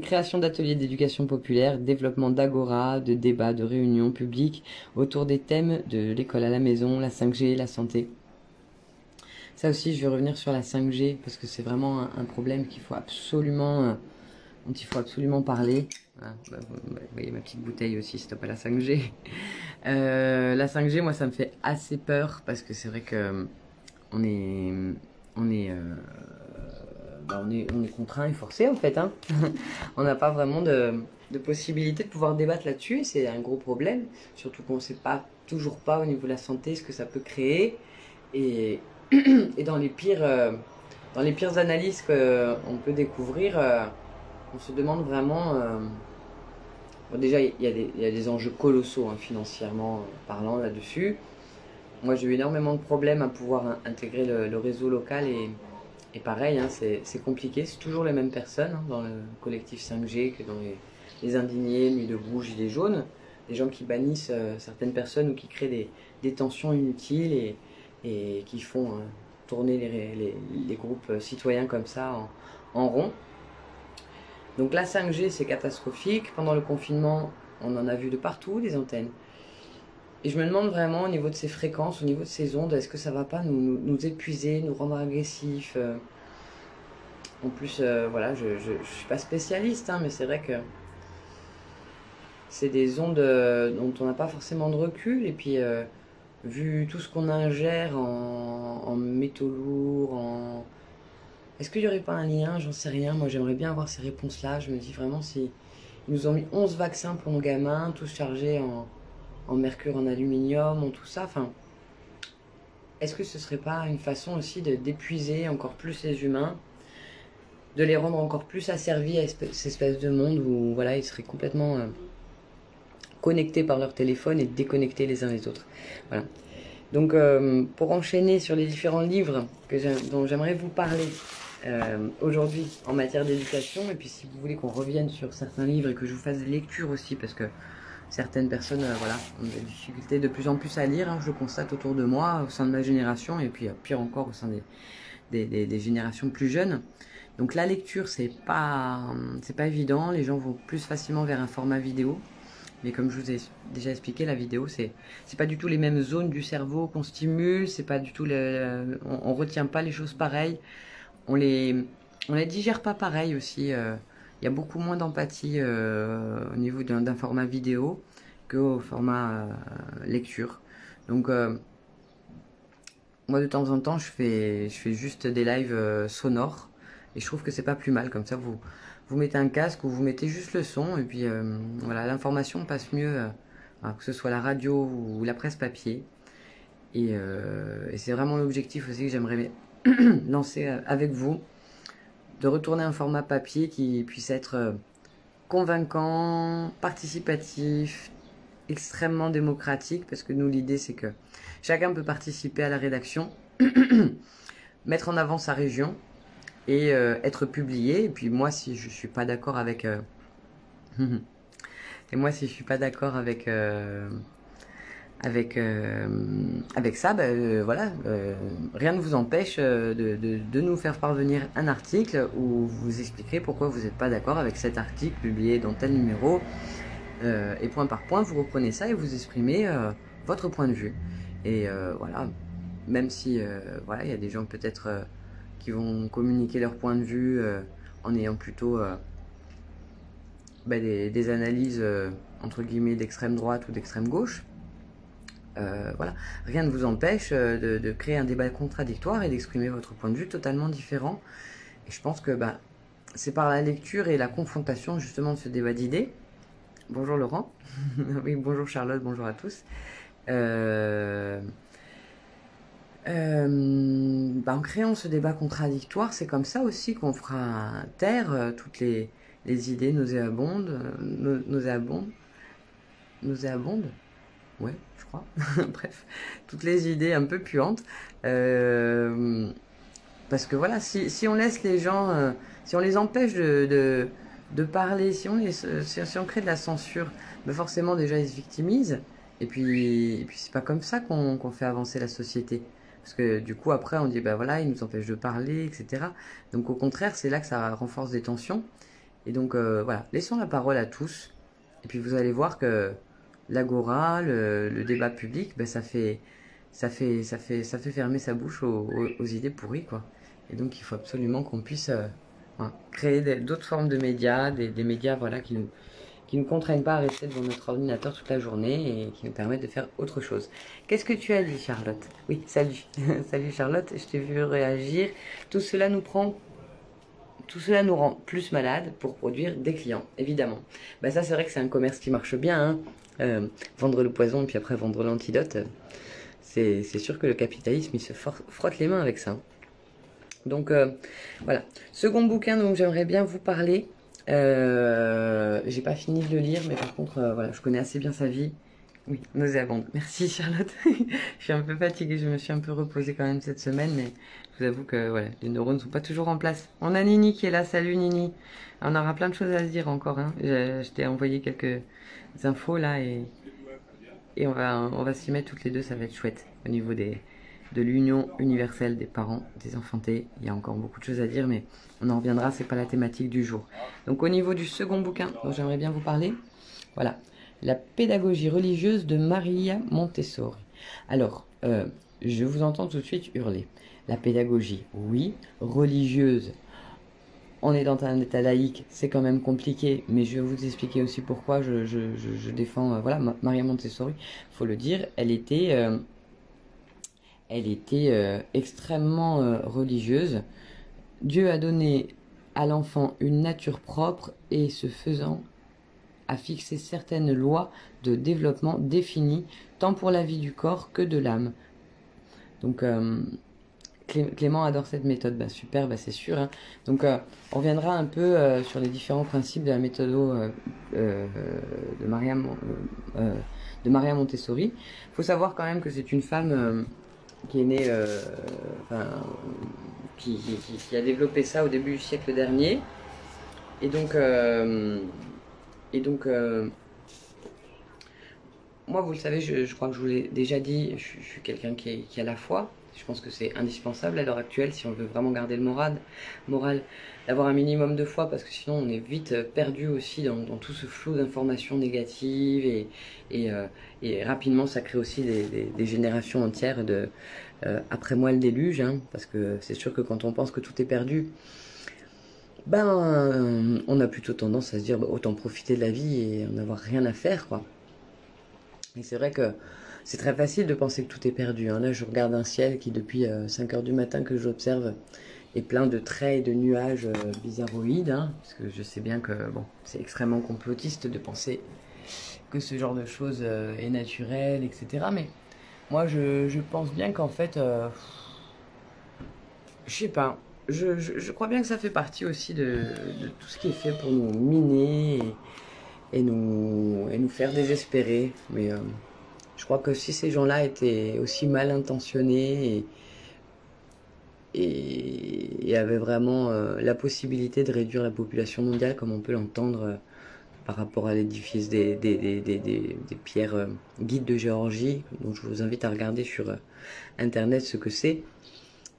création d'ateliers d'éducation populaire, développement d'agora, de débats, de réunions publiques autour des thèmes de l'école à la maison, la 5G, la santé. Ça aussi, je vais revenir sur la 5G parce que c'est vraiment un problème qu'il faut absolument, dont il faut absolument parler. Ah, vous voyez ma petite bouteille aussi, stop à la 5G. La 5G, moi, ça me fait assez peur parce que c'est vrai que on est contraint et forcé en fait. Hein. On n'a pas vraiment de possibilité de pouvoir débattre là-dessus et c'est un gros problème. Surtout qu'on ne sait pas, toujours pas au niveau de la santé ce que ça peut créer. Et, et dans les pires analyses qu'on peut découvrir, on se demande vraiment... bon, déjà, il y a des enjeux colossaux hein, financièrement parlant là-dessus. Moi, j'ai eu énormément de problèmes à pouvoir intégrer le réseau local et pareil, hein, c'est compliqué. C'est toujours les mêmes personnes hein, dans le collectif 5G que dans les indignés, Nuit debout, Gilets jaunes. Des gens qui bannissent certaines personnes ou qui créent des tensions inutiles et qui font tourner les groupes citoyens comme ça en rond. Donc la 5G, c'est catastrophique. Pendant le confinement, on en a vu de partout, des antennes. Et je me demande vraiment au niveau de ces fréquences, au niveau de ces ondes, est-ce que ça va pas nous épuiser, nous rendre agressifs En plus, voilà, je suis pas spécialiste, hein, mais c'est vrai que c'est des ondes dont on n'a pas forcément de recul. Et puis, vu tout ce qu'on ingère en métaux lourds, Est-ce qu'il n'y aurait pas un lien? J'en sais rien. Moi, j'aimerais bien avoir ces réponses-là. Je me dis vraiment si ils nous ont mis 11 vaccins pour nos gamins, tous chargés en mercure, en aluminium, en tout ça. Enfin, est-ce que ce serait pas une façon aussi d'épuiser encore plus les humains, de les rendre encore plus asservis à cette espèce de monde où voilà, ils seraient complètement connectés par leur téléphone et déconnectés les uns les autres. Voilà. Donc, pour enchaîner sur les différents livres dont j'aimerais vous parler aujourd'hui en matière d'éducation, et puis si vous voulez qu'on revienne sur certains livres et que je vous fasse des lectures aussi, parce que certaines personnes voilà, ont des difficultés de plus en plus à lire, hein, je le constate autour de moi, au sein de ma génération, et puis pire encore au sein des générations plus jeunes. Donc la lecture, c'est pas évident, les gens vont plus facilement vers un format vidéo. Mais comme je vous ai déjà expliqué, la vidéo, c'est pas du tout les mêmes zones du cerveau qu'on stimule, c'est pas du tout on retient pas les choses pareilles, on les digère pas pareil aussi. Il y a beaucoup moins d'empathie au niveau d'un format vidéo qu'au format lecture. Donc moi de temps en temps je fais juste des lives sonores et je trouve que c'est pas plus mal, comme ça vous mettez un casque ou vous mettez juste le son et puis voilà, l'information passe mieux, que ce soit la radio ou la presse papier. Et c'est vraiment l'objectif aussi que j'aimerais lancer avec vous, de retourner un format papier qui puisse être convaincant, participatif, extrêmement démocratique, parce que nous l'idée c'est que chacun peut participer à la rédaction, mettre en avant sa région et être publié. Et puis moi, si je suis pas d'accord avec et moi si je suis pas d'accord avec ça, voilà, rien ne vous empêche de nous faire parvenir un article où vous expliquerez pourquoi vous n'êtes pas d'accord avec cet article publié dans tel numéro, et point par point vous reprenez ça et vous exprimez votre point de vue. Et voilà, même si voilà, il y a des gens peut-être qui vont communiquer leur point de vue en ayant plutôt des analyses entre guillemets d'extrême droite ou d'extrême gauche. Voilà, rien ne vous empêche de créer un débat contradictoire et d'exprimer votre point de vue totalement différent. Et je pense que c'est par la lecture et la confrontation justement de ce débat d'idées. Bonjour Laurent. Oui, bonjour Charlotte, bonjour à tous. En créant ce débat contradictoire, c'est comme ça aussi qu'on fera taire toutes les idées nauséabondes, nauséabondes, ouais, je crois. Bref, toutes les idées un peu puantes. Parce que voilà, si on laisse les gens, si on les empêche de parler, si on crée de la censure, forcément déjà ils se victimisent. Et puis c'est pas comme ça qu'on fait avancer la société. Parce que du coup après on dit voilà, ils nous empêchent de parler, etc. Donc au contraire, c'est là que ça renforce des tensions. Et donc voilà, laissons la parole à tous. Et puis vous allez voir que l'agora, le débat public, ça fait fermer sa bouche aux idées pourries, quoi. Et donc il faut absolument qu'on puisse créer d'autres formes de médias, des médias voilà, qui nous contraignent pas à rester devant notre ordinateur toute la journée et qui nous permettent de faire autre chose. Qu'est-ce que tu as dit, Charlotte? Oui, salut. Salut Charlotte, je t'ai vu réagir. Tout cela nous rend plus malades pour produire des clients, évidemment. Ça, c'est vrai que c'est un commerce qui marche bien, hein. Vendre le poison et puis après vendre l'antidote, c'est sûr que le capitalisme, il se frotte les mains avec ça. Donc, voilà. Second bouquin dont j'aimerais bien vous parler. J'ai pas fini de le lire, mais par contre, voilà, je connais assez bien sa vie. Oui, nauséabonde. Merci Charlotte. Je suis un peu fatiguée, je me suis un peu reposée quand même cette semaine, mais je vous avoue que voilà, les neurones ne sont pas toujours en place. On a Nini qui est là, salut Nini. On aura plein de choses à se dire encore, hein. Je t'ai envoyé quelques infos là et on va s'y mettre toutes les deux, ça va être chouette. Au niveau de l'union universelle des parents, des enfantés, il y a encore beaucoup de choses à dire, mais on en reviendra, c'est pas la thématique du jour. Donc au niveau du second bouquin dont j'aimerais bien vous parler, voilà. La pédagogie religieuse de Maria Montessori. Alors, je vous entends tout de suite hurler. La pédagogie, oui. Religieuse, on est dans un état laïque, c'est quand même compliqué, mais je vais vous expliquer aussi pourquoi je défends, voilà, Maria Montessori, faut le dire, elle était extrêmement religieuse. Dieu a donné à l'enfant une nature propre et ce faisant a fixé certaines lois de développement définies tant pour la vie du corps que de l'âme. Donc Clément adore cette méthode, bah, super, bah, c'est sûr. Hein. Donc on reviendra un peu sur les différents principes de la méthode de Maria Montessori. Il faut savoir quand même que c'est une femme qui est née, enfin, qui a développé ça au début du siècle dernier. Et donc, moi, vous le savez, je crois que je vous l'ai déjà dit, je suis quelqu'un qui a la foi. Je pense que c'est indispensable à l'heure actuelle si on veut vraiment garder le moral d'avoir un minimum de foi parce que sinon on est vite perdu aussi dans tout ce flot d'informations négatives et rapidement ça crée aussi des générations entières de après moi le déluge hein, parce que c'est sûr que quand on pense que tout est perdu, ben on a plutôt tendance à se dire bah, autant profiter de la vie et en avoir rien à faire quoi. Et c'est vrai que c'est très facile de penser que tout est perdu. Hein. Là, je regarde un ciel qui, depuis 5 heures du matin que j'observe, est plein de traits et de nuages bizarroïdes. Hein, parce que je sais bien que bon, c'est extrêmement complotiste de penser que ce genre de choses est naturel, etc. Mais moi, je pense bien qu'en fait, je sais pas. Je crois bien que ça fait partie aussi de tout ce qui est fait pour nous miner et nous faire désespérer. Mais je crois que si ces gens-là étaient aussi mal intentionnés et avaient vraiment la possibilité de réduire la population mondiale, comme on peut l'entendre par rapport à l'édifice des pierres guides de Géorgie, dont je vous invite à regarder sur Internet ce que c'est.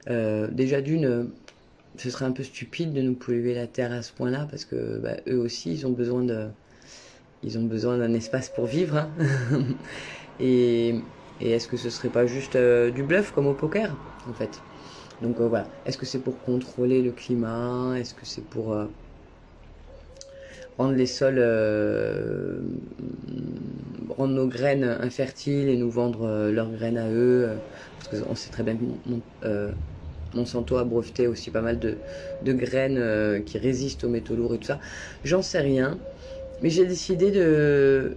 Déjà d'une, ce serait un peu stupide de nous polluer la terre à ce point-là, parce que bah, eux aussi, ils ont besoin d'un espace pour vivre. Hein. Et est-ce que ce serait pas juste du bluff comme au poker en fait. Donc voilà, est-ce que c'est pour contrôler le climat, est-ce que c'est pour rendre les sols rendre nos graines infertiles et nous vendre leurs graines à eux parce qu'on sait très bien que Monsanto a breveté aussi pas mal de graines qui résistent aux métaux lourds et tout ça, j'en sais rien. Mais j'ai décidé de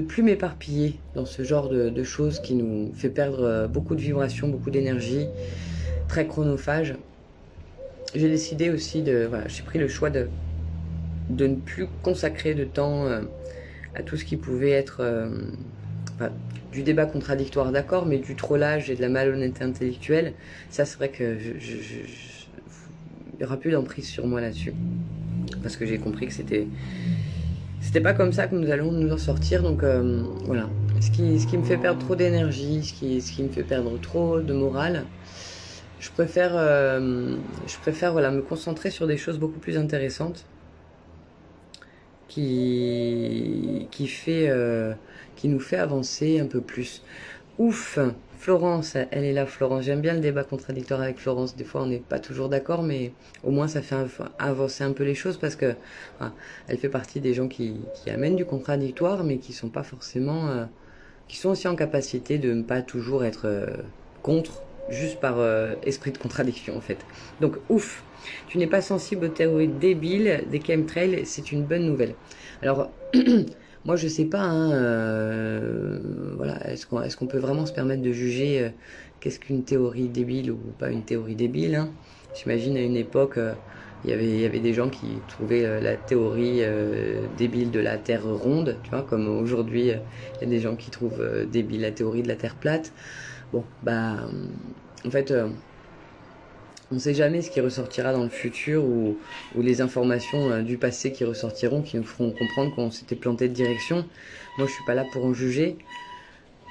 plus m'éparpiller dans ce genre de choses qui nous fait perdre beaucoup de vibrations, beaucoup d'énergie, très chronophage. J'ai décidé aussi voilà, j'ai pris le choix de ne plus consacrer de temps à tout ce qui pouvait être enfin, du débat contradictoire, d'accord, mais du trollage et de la malhonnêteté intellectuelle. Ça, c'est vrai que il n'y aura plus d'emprise sur moi là-dessus. Parce que j'ai compris que c'était pas comme ça que nous allons nous en sortir. Donc voilà, ce qui me fait perdre trop d'énergie, ce qui me fait perdre trop de morale, je préfère voilà, me concentrer sur des choses beaucoup plus intéressantes qui nous fait avancer un peu plus. Ouf, Florence, elle est là, Florence. J'aime bien le débat contradictoire avec Florence. Des fois, on n'est pas toujours d'accord, mais au moins, ça fait avancer un peu les choses parce que voilà, elle fait partie des gens qui amènent du contradictoire, mais qui sont pas forcément, qui sont aussi en capacité de ne pas toujours être contre, juste par esprit de contradiction, en fait. Donc, ouf, tu n'es pas sensible aux théories débiles des chemtrails, c'est une bonne nouvelle. Alors, moi, je sais pas, hein, voilà, est-ce qu'on peut vraiment se permettre de juger qu'est-ce qu'une théorie débile ou pas une théorie débile, hein. J'imagine à une époque, il y avait des gens qui trouvaient la théorie débile de la Terre ronde, tu vois, comme aujourd'hui, il y a des gens qui trouvent débile la théorie de la Terre plate. Bon, bah, en fait, on ne sait jamais ce qui ressortira dans le futur ou les informations du passé qui ressortiront, qui nous feront comprendre qu'on s'était planté de direction. Moi, je suis pas là pour en juger.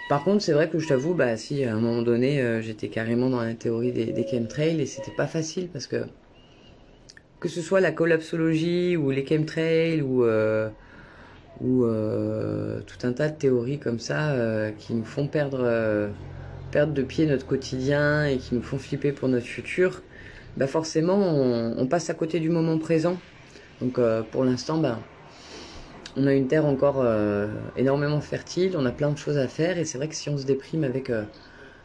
Par contre, c'est vrai que je t'avoue, bah si à un moment donné, j'étais carrément dans la théorie des chemtrails et c'était pas facile parce que ce soit la collapsologie ou les chemtrails ou tout un tas de théories comme ça qui nous font perdre de pied notre quotidien et qui nous font flipper pour notre futur. bah forcément on passe à côté du moment présent. Donc pour l'instant, bah, on a une terre encore énormément fertile, on a plein de choses à faire, et c'est vrai que si on se déprime avec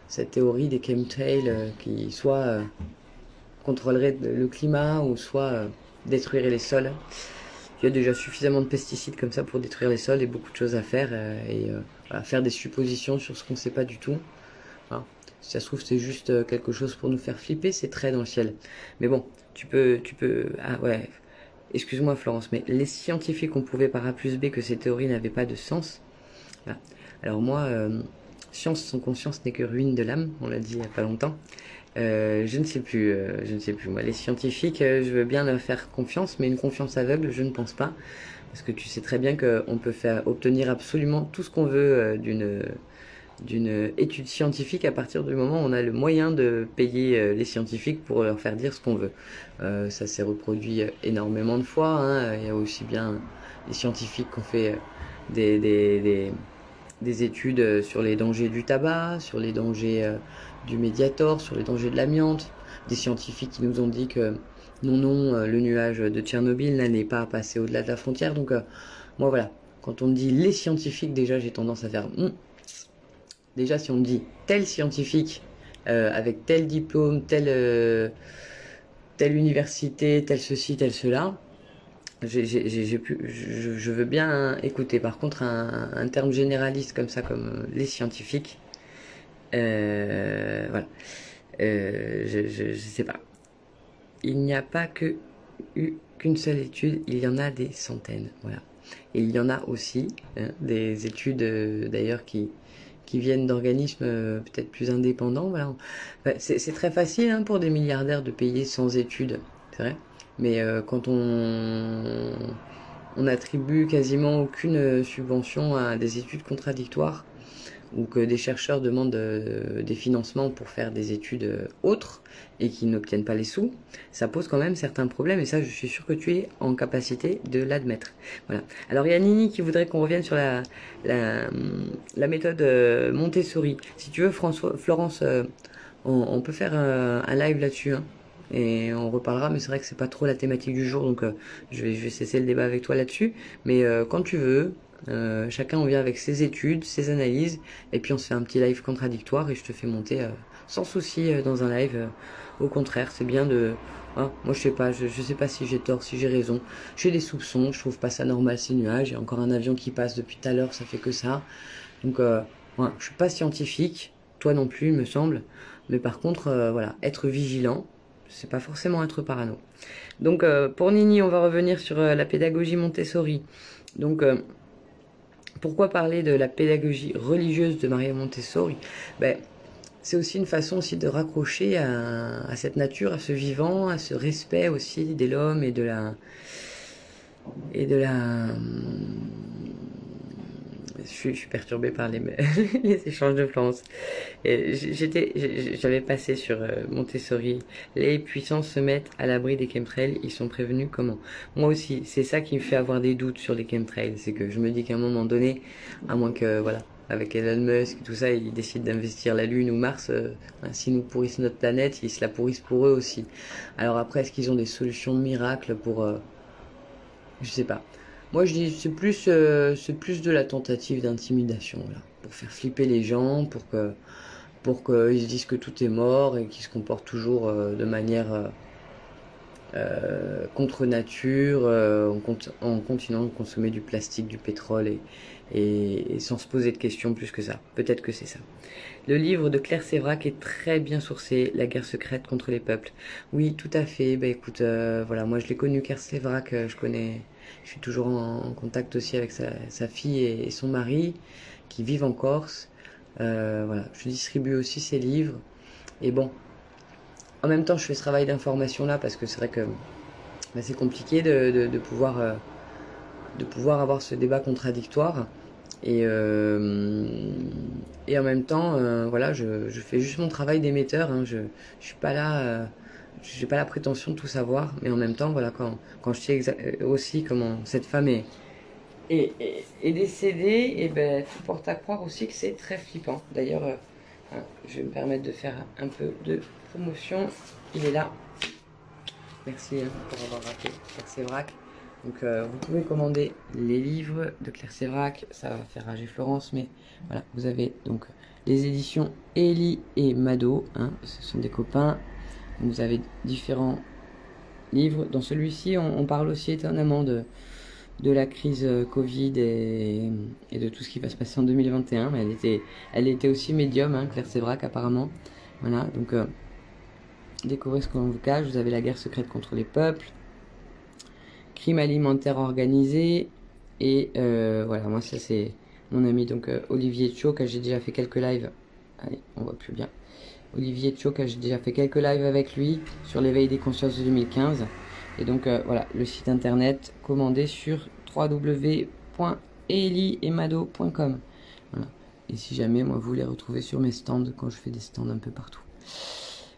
cette théorie des chemtrails qui soit contrôlerait le climat ou soit détruirait les sols, il y a déjà suffisamment de pesticides comme ça pour détruire les sols et beaucoup de choses à faire voilà, faire des suppositions sur ce qu'on ne sait pas du tout. Voilà. Si ça se trouve c'est juste quelque chose pour nous faire flipper, c'est très dans le ciel. Mais bon, tu peux, ah ouais, excuse-moi Florence, mais les scientifiques ont prouvé par A plus B que ces théories n'avaient pas de sens. Voilà. Alors moi, science sans conscience n'est que ruine de l'âme, on l'a dit il n'y a pas longtemps. Je ne sais plus, je ne sais plus. Moi, les scientifiques, je veux bien leur faire confiance, mais une confiance aveugle, je ne pense pas. Parce que tu sais très bien qu'on peut faire obtenir absolument tout ce qu'on veut d'une étude scientifique à partir du moment où on a le moyen de payer les scientifiques pour leur faire dire ce qu'on veut. Ça s'est reproduit énormément de fois, hein. Il y a aussi bien les scientifiques qui ont fait des études sur les dangers du tabac, sur les dangers du Mediator, sur les dangers de l'amiante, des scientifiques qui nous ont dit que non, le nuage de Tchernobyl n'allait pas passer au-delà de la frontière. Donc moi voilà, quand on me dit les scientifiques, déjà j'ai tendance à faire déjà si on me dit tel scientifique avec tel diplôme, telle université, tel ceci, tel cela, je veux bien écouter. Par contre, un terme généraliste comme ça, comme les scientifiques, voilà. Je sais pas. Il n'y a pas qu'une seule étude, il y en a des centaines. Voilà. Et il y en a aussi des études d'ailleurs qui viennent d'organismes peut-être plus indépendants. Voilà. C'est très facile hein, pour des milliardaires de payer sans études, c'est vrai. Mais quand on attribue quasiment aucune subvention à des études contradictoires, ou que des chercheurs demandent des financements pour faire des études autres et qu'ils n'obtiennent pas les sous, ça pose quand même certains problèmes, et ça je suis sûr que tu es en capacité de l'admettre. Voilà. Alors il y a Nini qui voudrait qu'on revienne sur la méthode Montessori. Si tu veux Florence, on peut faire un live là-dessus, hein, et on reparlera, mais c'est vrai que c'est pas trop la thématique du jour, donc je vais cesser le débat avec toi là-dessus, mais quand tu veux, chacun on vient avec ses études, ses analyses, et puis on se fait un petit live contradictoire et je te fais monter sans souci dans un live. Au contraire, c'est bien de... hein, moi je sais pas, je sais pas si j'ai tort, si j'ai raison. J'ai des soupçons, je trouve pas ça normal ces nuages. Il y a encore un avion qui passe depuis tout à l'heure, ça fait que ça. Donc ouais, je suis pas scientifique, toi non plus il me semble. Mais par contre, voilà, être vigilant, c'est pas forcément être parano. Donc pour Nini, on va revenir sur la pédagogie Montessori. Donc pourquoi parler de la pédagogie religieuse de Maria Montessori? Ben, c'est aussi une façon aussi de raccrocher à cette nature, à ce vivant, à ce respect aussi de l'homme et de la je suis perturbée par les échanges de Florence. J'avais passé sur Montessori. Les puissants se mettent à l'abri des chemtrails, ils sont prévenus comment? Moi aussi, c'est ça qui me fait avoir des doutes sur les chemtrails, c'est que je me dis qu'à un moment donné, à moins que, voilà, avec Elon Musk et tout ça, ils décident d'investir la Lune ou Mars, s'ils nous pourrissent notre planète, ils se la pourrissent pour eux aussi. Alors après, est-ce qu'ils ont des solutions miracles pour... je sais pas. Moi, je dis c'est plus de la tentative d'intimidation là, pour faire flipper les gens, pour qu'ils se disent que tout est mort et qu'ils se comportent toujours de manière contre nature, en continuant de consommer du plastique, du pétrole et sans se poser de questions plus que ça. Peut-être que c'est ça. Le livre de Claire Sévrac est très bien sourcé, La guerre secrète contre les peuples. Oui, tout à fait. Bah écoute, voilà, moi je l'ai connu, Claire Sévrac, je suis toujours en contact aussi avec sa fille et son mari qui vivent en Corse. Voilà, je distribue aussi ses livres. Et bon, en même temps, je fais ce travail d'information là parce que c'est vrai que bah, c'est compliqué de pouvoir avoir ce débat contradictoire. Et en même temps, voilà, je fais juste mon travail d'émetteur, hein, je suis pas là, j'ai pas la prétention de tout savoir, mais en même temps, voilà, quand je sais aussi comment cette femme est décédée, et ben tout porte à croire aussi que c'est très flippant. D'ailleurs, hein, je vais me permettre de faire un peu de promotion. Il est là, Merci pour avoir raté Claire Sévrac. Donc vous pouvez commander les livres de Claire Sévrac, ça va faire rager Florence, mais voilà, vous avez donc les éditions Ellie et Mado, hein, ce sont des copains. Vous avez différents livres. Dans celui-ci, on parle aussi étonnamment de la crise Covid et de tout ce qui va se passer en 2021. Elle était aussi médium, hein, Claire Sévrac apparemment. Voilà, donc découvrez ce qu'on vous cache. Vous avez la guerre secrète contre les peuples, crime alimentaire organisé, et voilà, moi ça c'est mon ami donc Olivier Tchouk, j'ai déjà fait quelques lives. Allez, on voit plus bien. Olivier Tchouk, j'ai déjà fait quelques lives avec lui sur l'éveil des consciences de 2015. Et donc voilà, le site internet commandé sur www.eliemado.com. Voilà. Et si jamais moi vous les retrouvez sur mes stands quand je fais des stands un peu partout.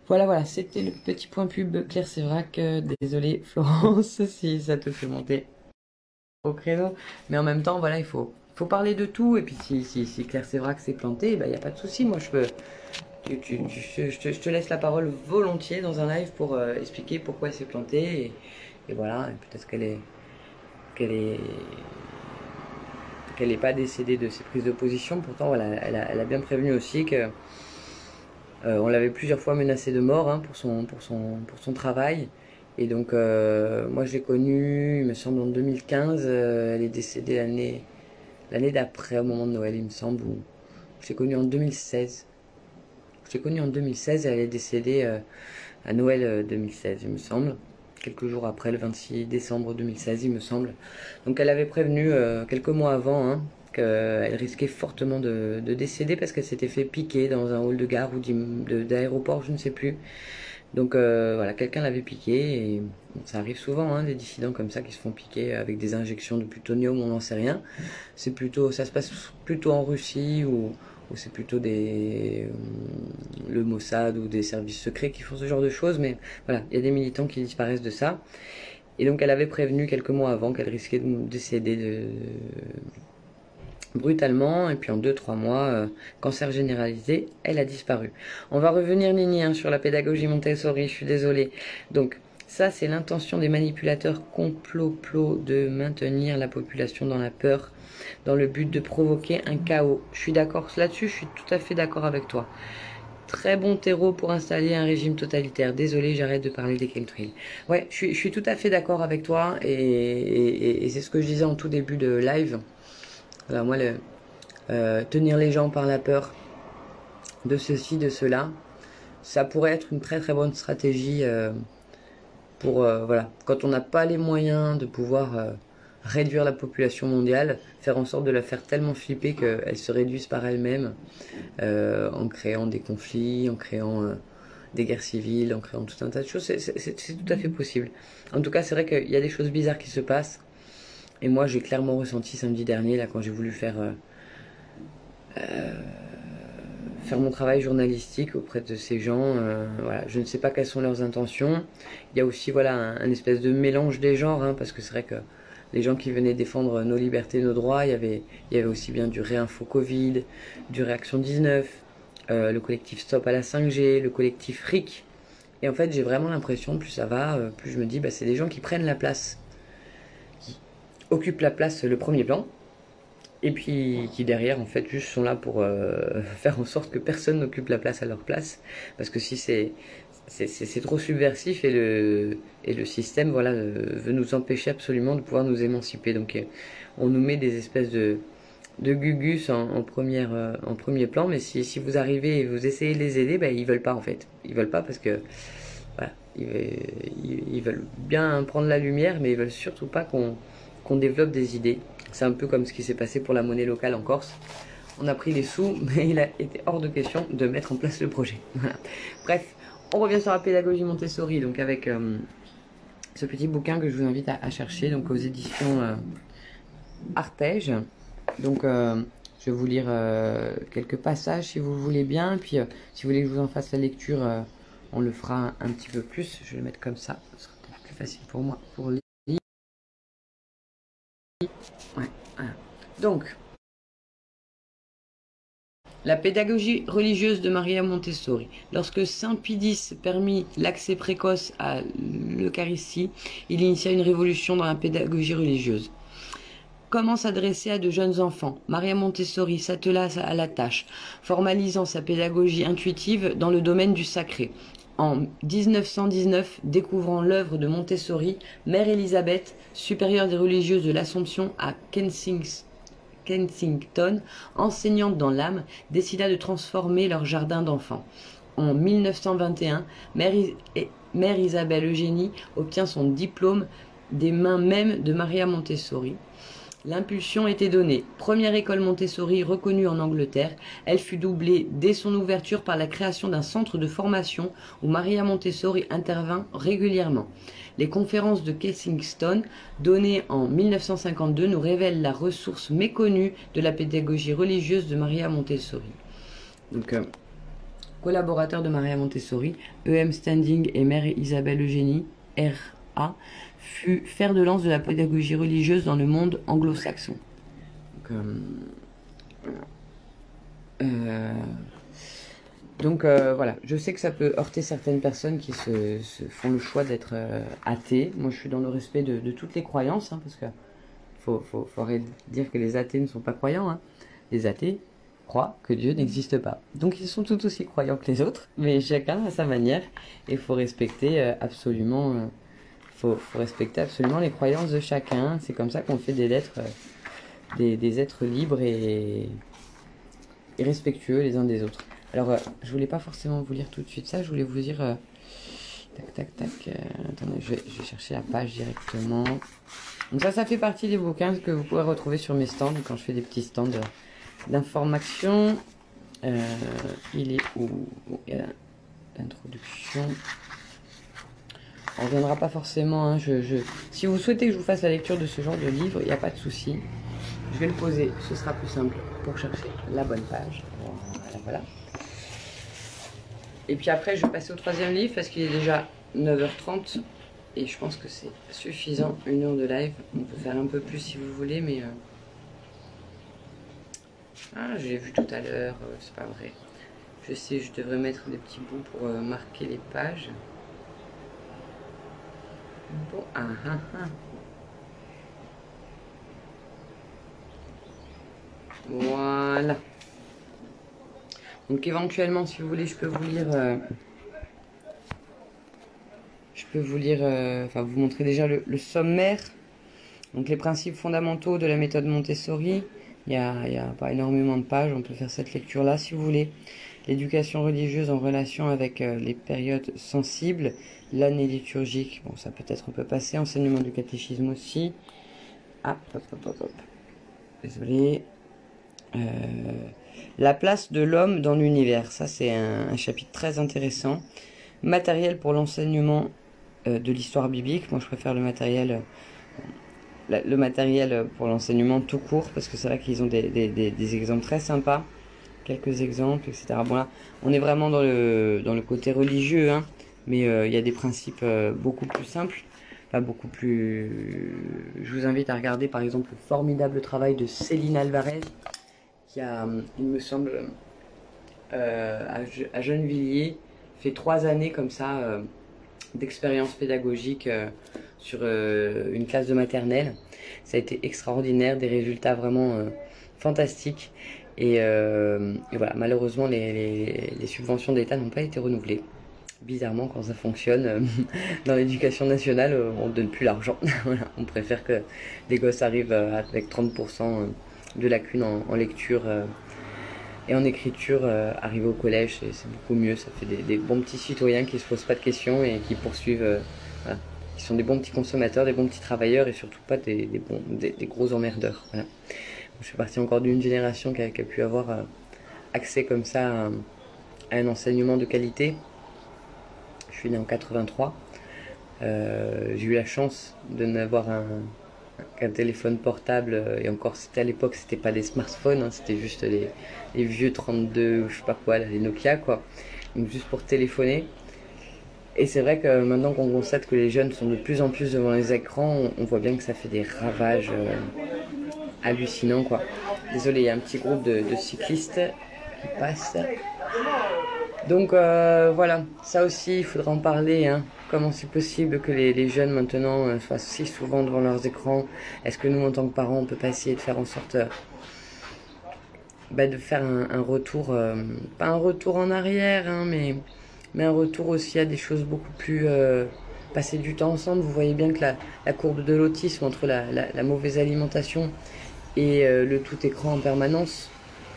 Voilà, c'était le petit point pub Claire Sévrac. Désolé Florence si ça te fait monter au créneau. Mais en même temps, voilà, il faut parler de tout. Et puis si Claire Sévrac s'est plantée, il n'y a pas de souci. Moi je peux... Je te laisse la parole volontiers dans un live pour expliquer pourquoi elle s'est plantée et voilà, peut-être qu'elle est pas décédée de ses prises de position. Pourtant, voilà, elle a bien prévenu aussi que on l'avait plusieurs fois menacée de mort, hein, pour son travail. Et donc, moi je l'ai connue, il me semble en 2015. Elle est décédée l'année d'après, au moment de Noël, il me semble. Ou je l'ai connue en 2016. Je l'ai connue en 2016 et elle est décédée à Noël 2016, il me semble. Quelques jours après, le 26 décembre 2016, il me semble. Donc elle avait prévenu quelques mois avant, hein, qu'elle risquait fortement de décéder parce qu'elle s'était fait piquer dans un hall de gare ou d'aéroport, je ne sais plus. Donc voilà, quelqu'un l'avait piqué et bon, ça arrive souvent, hein, des dissidents comme ça qui se font piquer avec des injections de plutonium, on n'en sait rien. Ça se passe plutôt en Russie ou c'est plutôt le Mossad ou des services secrets qui font ce genre de choses, mais voilà, il y a des militants qui disparaissent de ça. Et donc elle avait prévenu quelques mois avant qu'elle risquait de décéder brutalement, et puis en 2-3 mois, cancer généralisé, elle a disparu. On va revenir, Nini, hein, sur la pédagogie Montessori, je suis désolée. Donc ça, c'est l'intention des manipulateurs complot de maintenir la population dans la peur, dans le but de provoquer un chaos. Je suis d'accord là-dessus, je suis tout à fait d'accord avec toi. Très bon terreau pour installer un régime totalitaire. Désolé, j'arrête de parler des chemtrails. Ouais, je suis tout à fait d'accord avec toi, et c'est ce que je disais en tout début de live. Alors moi, tenir les gens par la peur de ceci, de cela, ça pourrait être une très très bonne stratégie pour, voilà, quand on n'a pas les moyens de pouvoir réduire la population mondiale, faire en sorte de la faire tellement flipper qu'elle se réduise par elle-même, en créant des conflits, en créant des guerres civiles, en créant tout un tas de choses. C'est tout à fait possible. En tout cas, c'est vrai qu'il y a des choses bizarres qui se passent. Et moi, j'ai clairement ressenti samedi dernier, là, quand j'ai voulu faire mon travail journalistique auprès de ces gens. Voilà, je ne sais pas quelles sont leurs intentions. Il y a aussi, voilà, un espèce de mélange des genres, hein, parce que c'est vrai que les gens qui venaient défendre nos libertés, nos droits, il y avait aussi bien du Réinfo Covid, du Réaction 19, le collectif Stop à la 5G, le collectif RIC. Et en fait, j'ai vraiment l'impression, plus ça va, plus je me dis, bah, c'est des gens qui prennent la place, qui occupent la place, le premier plan, et puis qui derrière, en fait, juste sont là pour faire en sorte que personne n'occupe la place à leur place. Parce que si c'est trop subversif, et le système, voilà, veut nous empêcher absolument de pouvoir nous émanciper. Donc on nous met des espèces de gugus en premier plan, mais si vous arrivez et vous essayez de les aider, ben, ils veulent pas, en fait. Ils veulent pas parce que voilà, ils veulent bien prendre la lumière, mais ils veulent surtout pas qu'on développe des idées. C'est un peu comme ce qui s'est passé pour la monnaie locale en Corse. On a pris les sous, mais il a été hors de question de mettre en place le projet. Voilà. Bref, on revient sur la pédagogie Montessori, donc avec ce petit bouquin que je vous invite à chercher, donc aux éditions Artege. Donc je vais vous lire quelques passages si vous voulez bien, puis si vous voulez que je vous en fasse la lecture, on le fera un petit peu plus. Je vais le mettre comme ça, ce sera peut-être plus facile pour moi pour lire. Ouais, voilà. Donc, La pédagogie religieuse de Maria Montessori. Lorsque Saint Pie X permit l'accès précoce à l'Eucharistie, il initia une révolution dans la pédagogie religieuse. Comment s'adresser à de jeunes enfants? Maria Montessori s'attela à la tâche, formalisant sa pédagogie intuitive dans le domaine du sacré. En 1919, découvrant l'œuvre de Montessori, Mère Élisabeth, supérieure des religieuses de l'Assomption à Kensington, enseignante dans l'âme, décida de transformer leur jardin d'enfants. En 1921, Mère Isabelle Eugénie obtient son diplôme des mains même de Maria Montessori. L'impulsion était donnée. Première école Montessori reconnue en Angleterre, elle fut doublée dès son ouverture par la création d'un centre de formation où Maria Montessori intervint régulièrement. Les conférences de Kensington, données en 1952, nous révèlent la ressource méconnue de la pédagogie religieuse de Maria Montessori. Donc, collaborateur de Maria Montessori, E.M. Standing et Mère Isabelle Eugénie, R.A., fut fer de lance de la pédagogie religieuse dans le monde anglo-saxon. Donc, voilà, je sais que ça peut heurter certaines personnes qui se font le choix d'être athées. Moi, je suis dans le respect de toutes les croyances, hein, parce que faut arrêter de dire que les athées ne sont pas croyants. Hein. Les athées croient que Dieu n'existe pas. Donc, ils sont tout aussi croyants que les autres, mais chacun à sa manière. Et il faut respecter absolument... faut respecter absolument les croyances de chacun. C'est comme ça qu'on fait des êtres libres et respectueux les uns des autres. Alors, je voulais pas forcément vous lire tout de suite ça. Je voulais vous dire... attendez, je vais chercher la page directement. Donc ça fait partie des bouquins que vous pourrez retrouver sur mes stands quand je fais des petits stands d'information. Il est où? Il y a l'introduction. On ne reviendra pas forcément. Hein, Si vous souhaitez que je vous fasse la lecture de ce genre de livre, il n'y a pas de souci. Je vais le poser, ce sera plus simple pour chercher la bonne page. Voilà. Et puis après, je vais passer au troisième livre parce qu'il est déjà 9h30. Et je pense que c'est suffisant, 1 heure de live. On peut faire un peu plus si vous voulez, mais... Ah, je l'ai vu tout à l'heure, c'est pas vrai. Je sais, je devrais mettre des petits bouts pour marquer les pages. Bon, Voilà. Donc éventuellement, si vous voulez, je peux vous lire... enfin vous montrer déjà le sommaire. Donc les principes fondamentaux de la méthode Montessori. Il y a pas énormément de pages, on peut faire cette lecture-là si vous voulez. L'éducation religieuse en relation avec les périodes sensibles, l'année liturgique, bon ça peut-être on peut passer, enseignement du catéchisme aussi. Ah, hop. Désolé. La place de l'homme dans l'univers, ça c'est un chapitre très intéressant. Matériel pour l'enseignement de l'histoire biblique, moi je préfère le matériel pour l'enseignement tout court, parce que c'est vrai qu'ils ont des exemples très sympas, quelques exemples, etc. Bon là, on est vraiment dans le côté religieux, hein, mais il y a des principes beaucoup plus simples, pas beaucoup plus... Je vous invite à regarder par exemple le formidable travail de Céline Alvarez, qui a, il me semble, à Gennevilliers, fait 3 années comme ça d'expérience pédagogique sur une classe de maternelle. Ça a été extraordinaire, des résultats vraiment fantastiques. Et voilà, malheureusement, les subventions d'État n'ont pas été renouvelées. Bizarrement, quand ça fonctionne, dans l'éducation nationale, on ne donne plus l'argent. Voilà, on préfère que les gosses arrivent avec 30% de lacunes en lecture et en écriture, arriver au collège, c'est beaucoup mieux. Ça fait des bons petits citoyens qui ne se posent pas de questions et qui poursuivent, voilà, qui sont des bons petits consommateurs, des bons petits travailleurs et surtout pas des gros emmerdeurs. Voilà. Je fais partie encore d'une génération qui a pu avoir accès comme ça à un enseignement de qualité. Je suis né en 83. J'ai eu la chance de n'avoir qu'un téléphone portable, et encore c'était à l'époque, c'était pas des smartphones, hein, c'était juste les vieux 32 ou je sais pas quoi, les Nokia quoi, donc juste pour téléphoner. Et c'est vrai que maintenant qu'on constate que les jeunes sont de plus en plus devant les écrans, on voit bien que ça fait des ravages hallucinants quoi. Désolé, il y a un petit groupe de cyclistes qui passe. Donc voilà, ça aussi, il faudra en parler. Hein. Comment c'est possible que les jeunes maintenant soient si souvent devant leurs écrans? Est-ce que nous, en tant que parents, on peut pas essayer de faire en sorte de faire un retour, pas un retour en arrière, hein, mais un retour aussi à des choses beaucoup plus... passer du temps ensemble. Vous voyez bien que la courbe de l'autisme entre la mauvaise alimentation et le tout écran en permanence,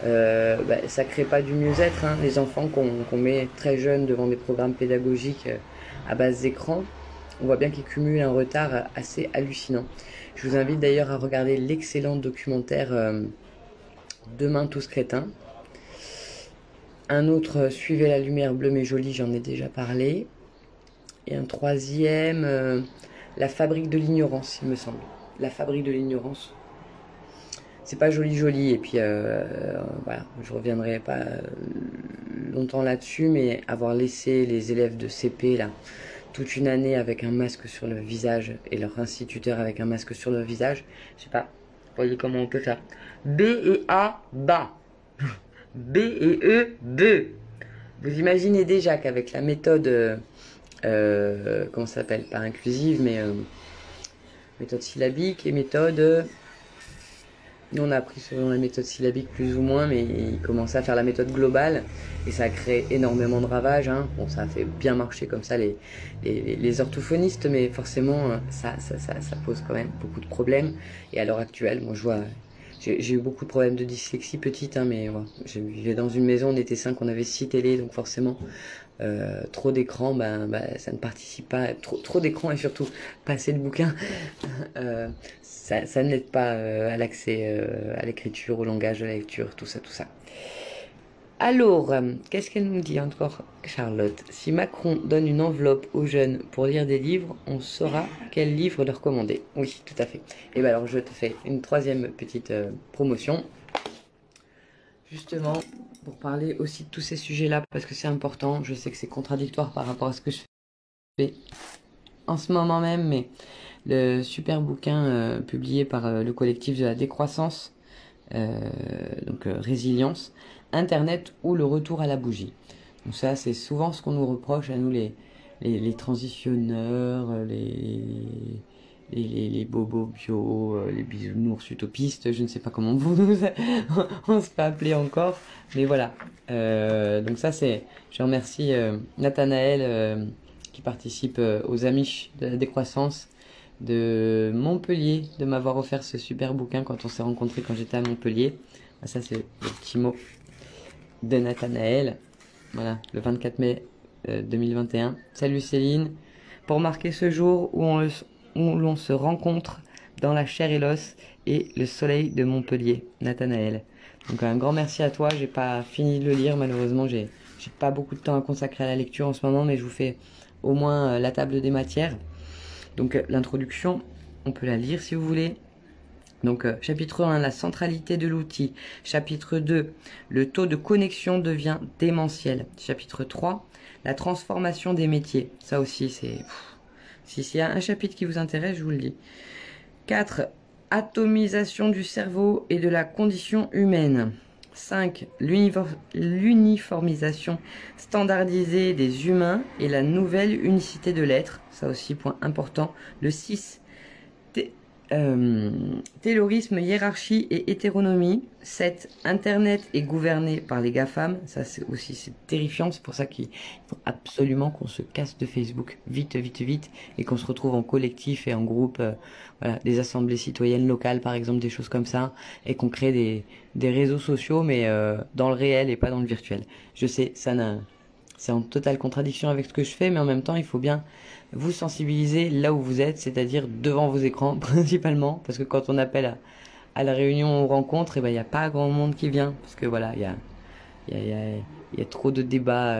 ça crée pas du mieux-être. Hein. Les enfants qu'on met très jeunes devant des programmes pédagogiques à base d'écran, on voit bien qu'ils cumulent un retard assez hallucinant. Je vous invite d'ailleurs à regarder l'excellent documentaire Demain tous crétins. Un autre, Suivez la lumière bleue mais jolie, j'en ai déjà parlé. Et un troisième, La fabrique de l'ignorance, il me semble. La fabrique de l'ignorance. C'est pas joli, et puis voilà, je reviendrai pas longtemps là-dessus, mais avoir laissé les élèves de CP là toute une année avec un masque sur le visage et leur instituteur avec un masque sur le visage, je sais pas, vous voyez comment on peut faire. B et A, bas. B et E, B. Vous imaginez déjà qu'avec la méthode, comment ça s'appelle, pas inclusive, mais méthode syllabique et méthode... Nous, on a appris selon la méthode syllabique plus ou moins, mais il commençait à faire la méthode globale et ça a créé énormément de ravages. Hein. Bon, ça a fait bien marcher comme ça les orthophonistes, mais forcément, ça pose quand même beaucoup de problèmes. Et à l'heure actuelle, moi, je vois, j'ai eu beaucoup de problèmes de dyslexie petite, hein, mais voilà, je vivais dans une maison, on était 5, on avait 6 télés, donc forcément, trop d'écran, ça ne participe pas. Trop d'écran et surtout pas assez de bouquins. Ça n'aide pas à l'accès à l'écriture, au langage, de la lecture, tout ça. Alors, qu'est-ce qu'elle nous dit encore, Charlotte? Si Macron donne une enveloppe aux jeunes pour lire des livres, on saura quel livre leur commander. Oui, tout à fait. Et bien alors, je te fais une troisième petite promotion. Justement, pour parler aussi de tous ces sujets-là, parce que c'est important. Je sais que c'est contradictoire par rapport à ce que je fais en ce moment même, mais le super bouquin publié par le collectif de la décroissance, donc Résilience, Internet ou le retour à la bougie. Donc ça, c'est souvent ce qu'on nous reproche à nous les transitionneurs, les bobos bio, les bisounours utopistes, je ne sais pas comment on se fait appeler encore, mais voilà. Donc ça, je remercie Nathanaël qui participe aux Amish de la décroissance de Montpellier, de m'avoir offert ce super bouquin quand on s'est rencontrés quand j'étais à Montpellier. Ça, c'est le petit mot de Nathanaël. Voilà, le 24 mai 2021. Salut Céline. Pour marquer ce jour où l'on se rencontre dans la chair et l'os et le soleil de Montpellier, Nathanaël. Donc un grand merci à toi. J'ai pas fini de le lire, malheureusement. J'ai pas beaucoup de temps à consacrer à la lecture en ce moment, mais je vous fais au moins la table des matières. Donc l'introduction, on peut la lire si vous voulez. Donc chapitre 1, la centralité de l'outil. Chapitre 2, le taux de connexion devient démentiel. Chapitre 3, la transformation des métiers. Ça aussi, c'est... S'il y a un chapitre qui vous intéresse, je vous le dis. 4, atomisation du cerveau et de la condition humaine. 5, l'uniformisation standardisée des humains et la nouvelle unicité de l'être. Ça aussi, point important. Le 6, taylorisme, hiérarchie et hétéronomie. 7, Internet est gouverné par les GAFAM. Ça c'est terrifiant. C'est pour ça qu'il faut absolument qu'on se casse de Facebook vite et qu'on se retrouve en collectif et en groupe, voilà, des assemblées citoyennes locales par exemple, des choses comme ça, et qu'on crée des réseaux sociaux mais dans le réel et pas dans le virtuel. Je sais, c'est en totale contradiction avec ce que je fais, mais en même temps il faut bien vous sensibiliser là où vous êtes, c'est-à-dire devant vos écrans principalement, parce que quand on appelle à la réunion ou rencontre, il n'y a pas grand monde qui vient, parce que voilà, il y a trop de débats,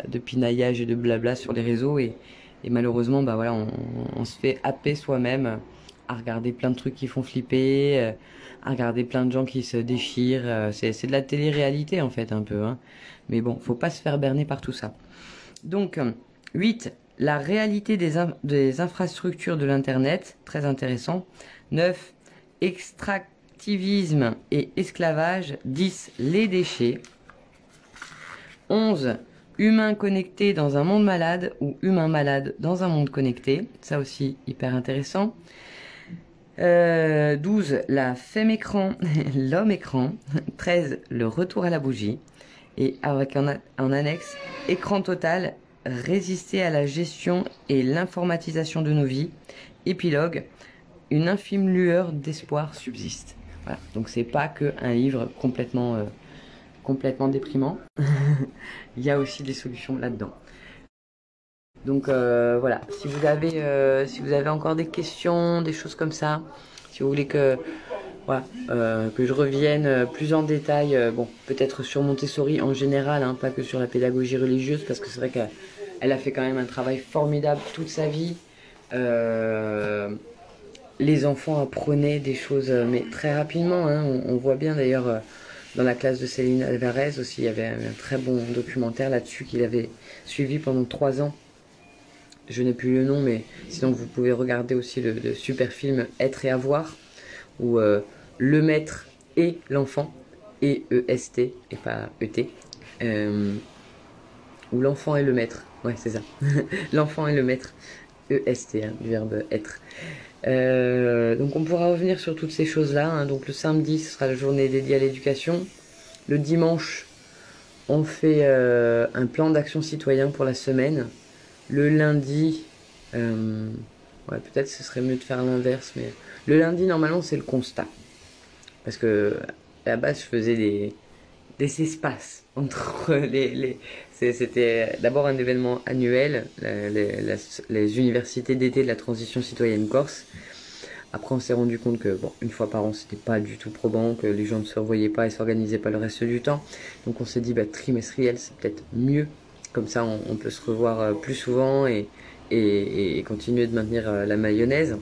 de pinaillage et de blabla sur les réseaux, et malheureusement, voilà, on se fait happer soi-même à regarder plein de trucs qui font flipper, à regarder plein de gens qui se déchirent, c'est de la télé-réalité en fait un peu, hein. Mais bon, faut pas se faire berner par tout ça. Donc, 8, la réalité des infrastructures de l'Internet, très intéressant. 9, extractivisme et esclavage. 10, les déchets. 11, humain connecté dans un monde malade ou humain malade dans un monde connecté. Ça aussi, hyper intéressant. 12, la femme écran, l'homme écran. 13, le retour à la bougie. Et avec en annexe, écran total, résister à la gestion et l'informatisation de nos vies. Épilogue, une infime lueur d'espoir subsiste. Voilà. Donc c'est pas que un livre complètement déprimant. Il y a aussi des solutions là-dedans. Donc voilà, si vous avez encore des questions, des choses comme ça, si vous voulez que voilà, que je revienne plus en détail, bon, peut-être sur Montessori en général, hein, pas que sur la pédagogie religieuse, parce que c'est vrai qu'elle a fait quand même un travail formidable toute sa vie. Les enfants apprenaient des choses, mais très rapidement, hein, on voit bien d'ailleurs dans la classe de Céline Alvarez aussi, il y avait un très bon documentaire là-dessus qu'il avait suivi pendant 3 ans. Je n'ai plus le nom, mais sinon vous pouvez regarder aussi le super film Être et Avoir, où le maître et l'enfant, et E-S-T, et pas E-T, où l'enfant est le maître, ouais c'est ça, l'enfant est le maître, E-S-T, hein, du verbe être. Donc on pourra revenir sur toutes ces choses-là, hein. Donc le samedi, ce sera la journée dédiée à l'éducation. Le dimanche, on fait un plan d'action citoyen pour la semaine. Le lundi, ouais, peut-être ce serait mieux de faire l'inverse, mais le lundi, normalement, c'est le constat. Parce que à la base, je faisais des espaces entre C'était d'abord un événement annuel, les universités d'été de la transition citoyenne corse. Après, on s'est rendu compte que, bon, une fois par an, c'était pas du tout probant, que les gens ne se revoyaient pas et s'organisaient pas le reste du temps. Donc, on s'est dit, bah, trimestriel, c'est peut-être mieux. Comme ça, on peut se revoir plus souvent et continuer de maintenir la mayonnaise.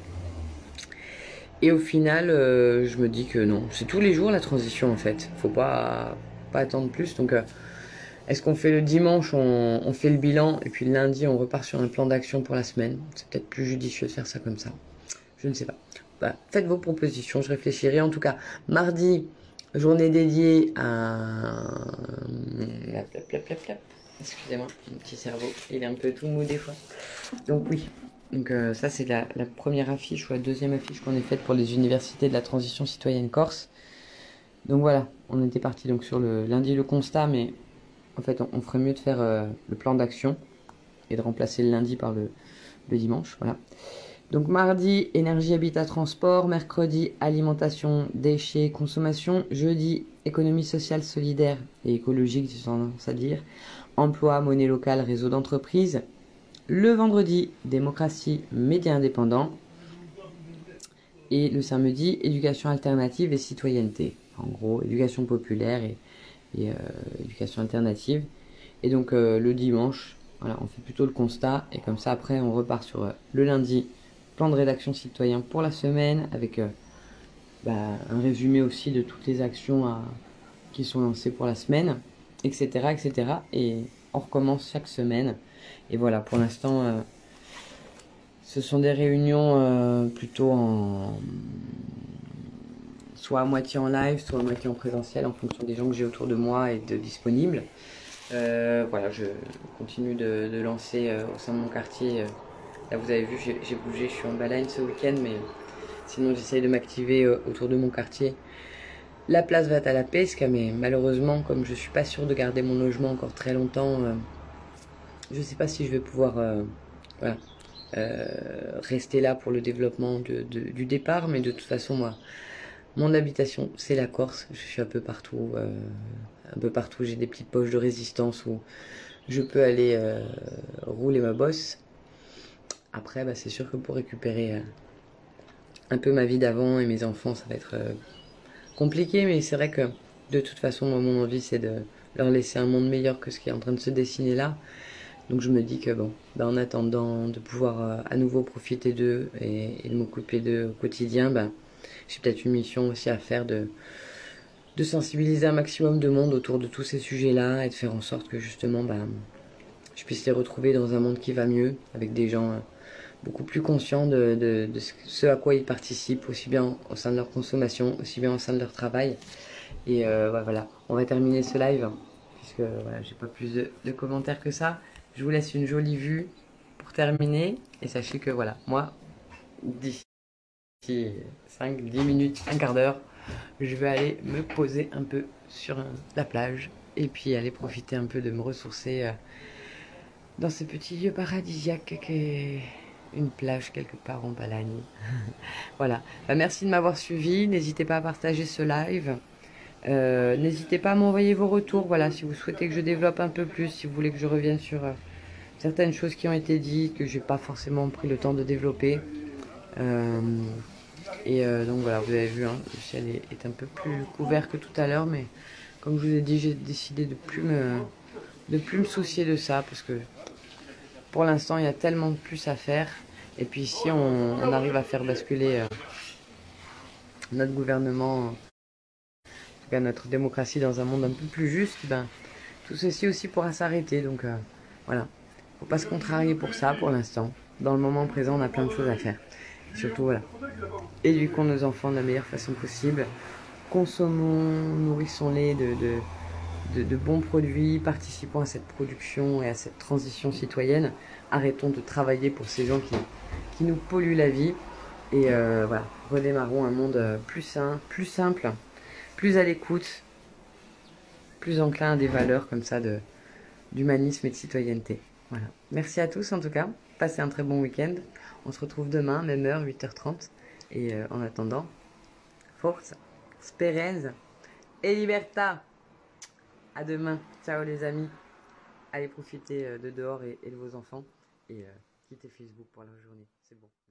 Et au final, je me dis que non, c'est tous les jours la transition en fait. Faut pas attendre plus. Donc, est-ce qu'on fait le dimanche, on fait le bilan, et puis le lundi, on repart sur un plan d'action pour la semaine? C'est peut-être plus judicieux de faire ça comme ça. Je ne sais pas. Bah, faites vos propositions, je réfléchirai. En tout cas, mardi, journée dédiée à... Excusez-moi, mon petit cerveau, il est un peu tout mou des fois. Donc oui, donc ça c'est la première affiche ou la deuxième affiche qu'on ait faite pour les universités de la transition citoyenne corse. Donc voilà, on était parti donc sur le lundi le constat, mais en fait on ferait mieux de faire le plan d'action et de remplacer le lundi par le dimanche. Voilà. Donc mardi, énergie, habitat, transport. Mercredi, alimentation, déchets, consommation. Jeudi, économie sociale, solidaire et écologique, j'ai tendance à dire. Emploi, monnaie locale, réseau d'entreprises. Le vendredi, démocratie, médias indépendants. Et le samedi, éducation alternative et citoyenneté. En gros, éducation populaire et éducation alternative. Et donc le dimanche, voilà, on fait plutôt le constat. Et comme ça, après, on repart sur le lundi, plan de rédaction citoyen pour la semaine, avec un résumé aussi de toutes les actions qui sont lancées pour la semaine, etc., etc. Et on recommence chaque semaine. Et voilà, pour l'instant, ce sont des réunions plutôt soit à moitié en live, soit à moitié en présentiel, en fonction des gens que j'ai autour de moi et de disponibles. Voilà, je continue de lancer au sein de mon quartier. Là, vous avez vu, j'ai bougé, je suis en Baleine ce week-end, mais sinon, j'essaye de m'activer autour de mon quartier. La place va à la pesque, mais malheureusement, comme je suis pas sûre de garder mon logement encore très longtemps, je sais pas si je vais pouvoir voilà, rester là pour le développement du départ, mais de toute façon, moi, mon habitation, c'est la Corse. Je suis un peu partout. J'ai des petites poches de résistance où je peux aller rouler ma bosse. Après, c'est sûr que pour récupérer un peu ma vie d'avant et mes enfants, ça va être compliqué, mais c'est vrai que de toute façon, moi, mon envie, c'est de leur laisser un monde meilleur que ce qui est en train de se dessiner là. Donc je me dis que bon, en attendant de pouvoir à nouveau profiter d'eux et de m'occuper d'eux au quotidien, j'ai peut-être une mission aussi à faire de sensibiliser un maximum de monde autour de tous ces sujets-là et de faire en sorte que justement je puisse les retrouver dans un monde qui va mieux, avec des gens beaucoup plus conscients de ce à quoi ils participent, aussi bien au sein de leur consommation, aussi bien au sein de leur travail. Et voilà, on va terminer ce live, puisque voilà, j'ai pas plus de commentaires que ça. Je vous laisse une jolie vue pour terminer. Et sachez que voilà, moi, d'ici 5-10 minutes, un quart d'heure, je vais aller me poser un peu sur la plage et puis aller profiter un peu de me ressourcer dans ce petit lieu paradisiaque qu'est une plage quelque part en Palagne. Voilà. Bah, merci de m'avoir suivi. N'hésitez pas à partager ce live. N'hésitez pas à m'envoyer vos retours. Voilà, si vous souhaitez que je développe un peu plus, si vous voulez que je revienne sur certaines choses qui ont été dites, que j'ai pas forcément pris le temps de développer. Donc voilà, vous avez vu, hein, le ciel est un peu plus couvert que tout à l'heure, mais comme je vous ai dit, j'ai décidé de plus me soucier de ça parce que pour l'instant, il y a tellement de plus à faire. Et puis si on arrive à faire basculer notre gouvernement, en tout cas notre démocratie dans un monde un peu plus juste, ben, tout ceci aussi pourra s'arrêter. Donc voilà, faut pas se contrarier pour ça pour l'instant. Dans le moment présent, on a plein de choses à faire. Et surtout, voilà, éduquons nos enfants de la meilleure façon possible. Consommons, nourrissons-les de bons produits, participons à cette production et à cette transition citoyenne. Arrêtons de travailler pour ces gens qui nous polluent la vie. Et voilà, redémarrons un monde plus sain, plus simple, plus à l'écoute, plus enclin à des valeurs comme ça d'humanisme et de citoyenneté. Voilà. Merci à tous en tout cas. Passez un très bon week-end. On se retrouve demain, même heure, 8h30. Et en attendant, forza, speranza et libertà. À demain. Ciao les amis. Allez profiter de dehors et de vos enfants. Et quittez Facebook pour la journée. C'est bon.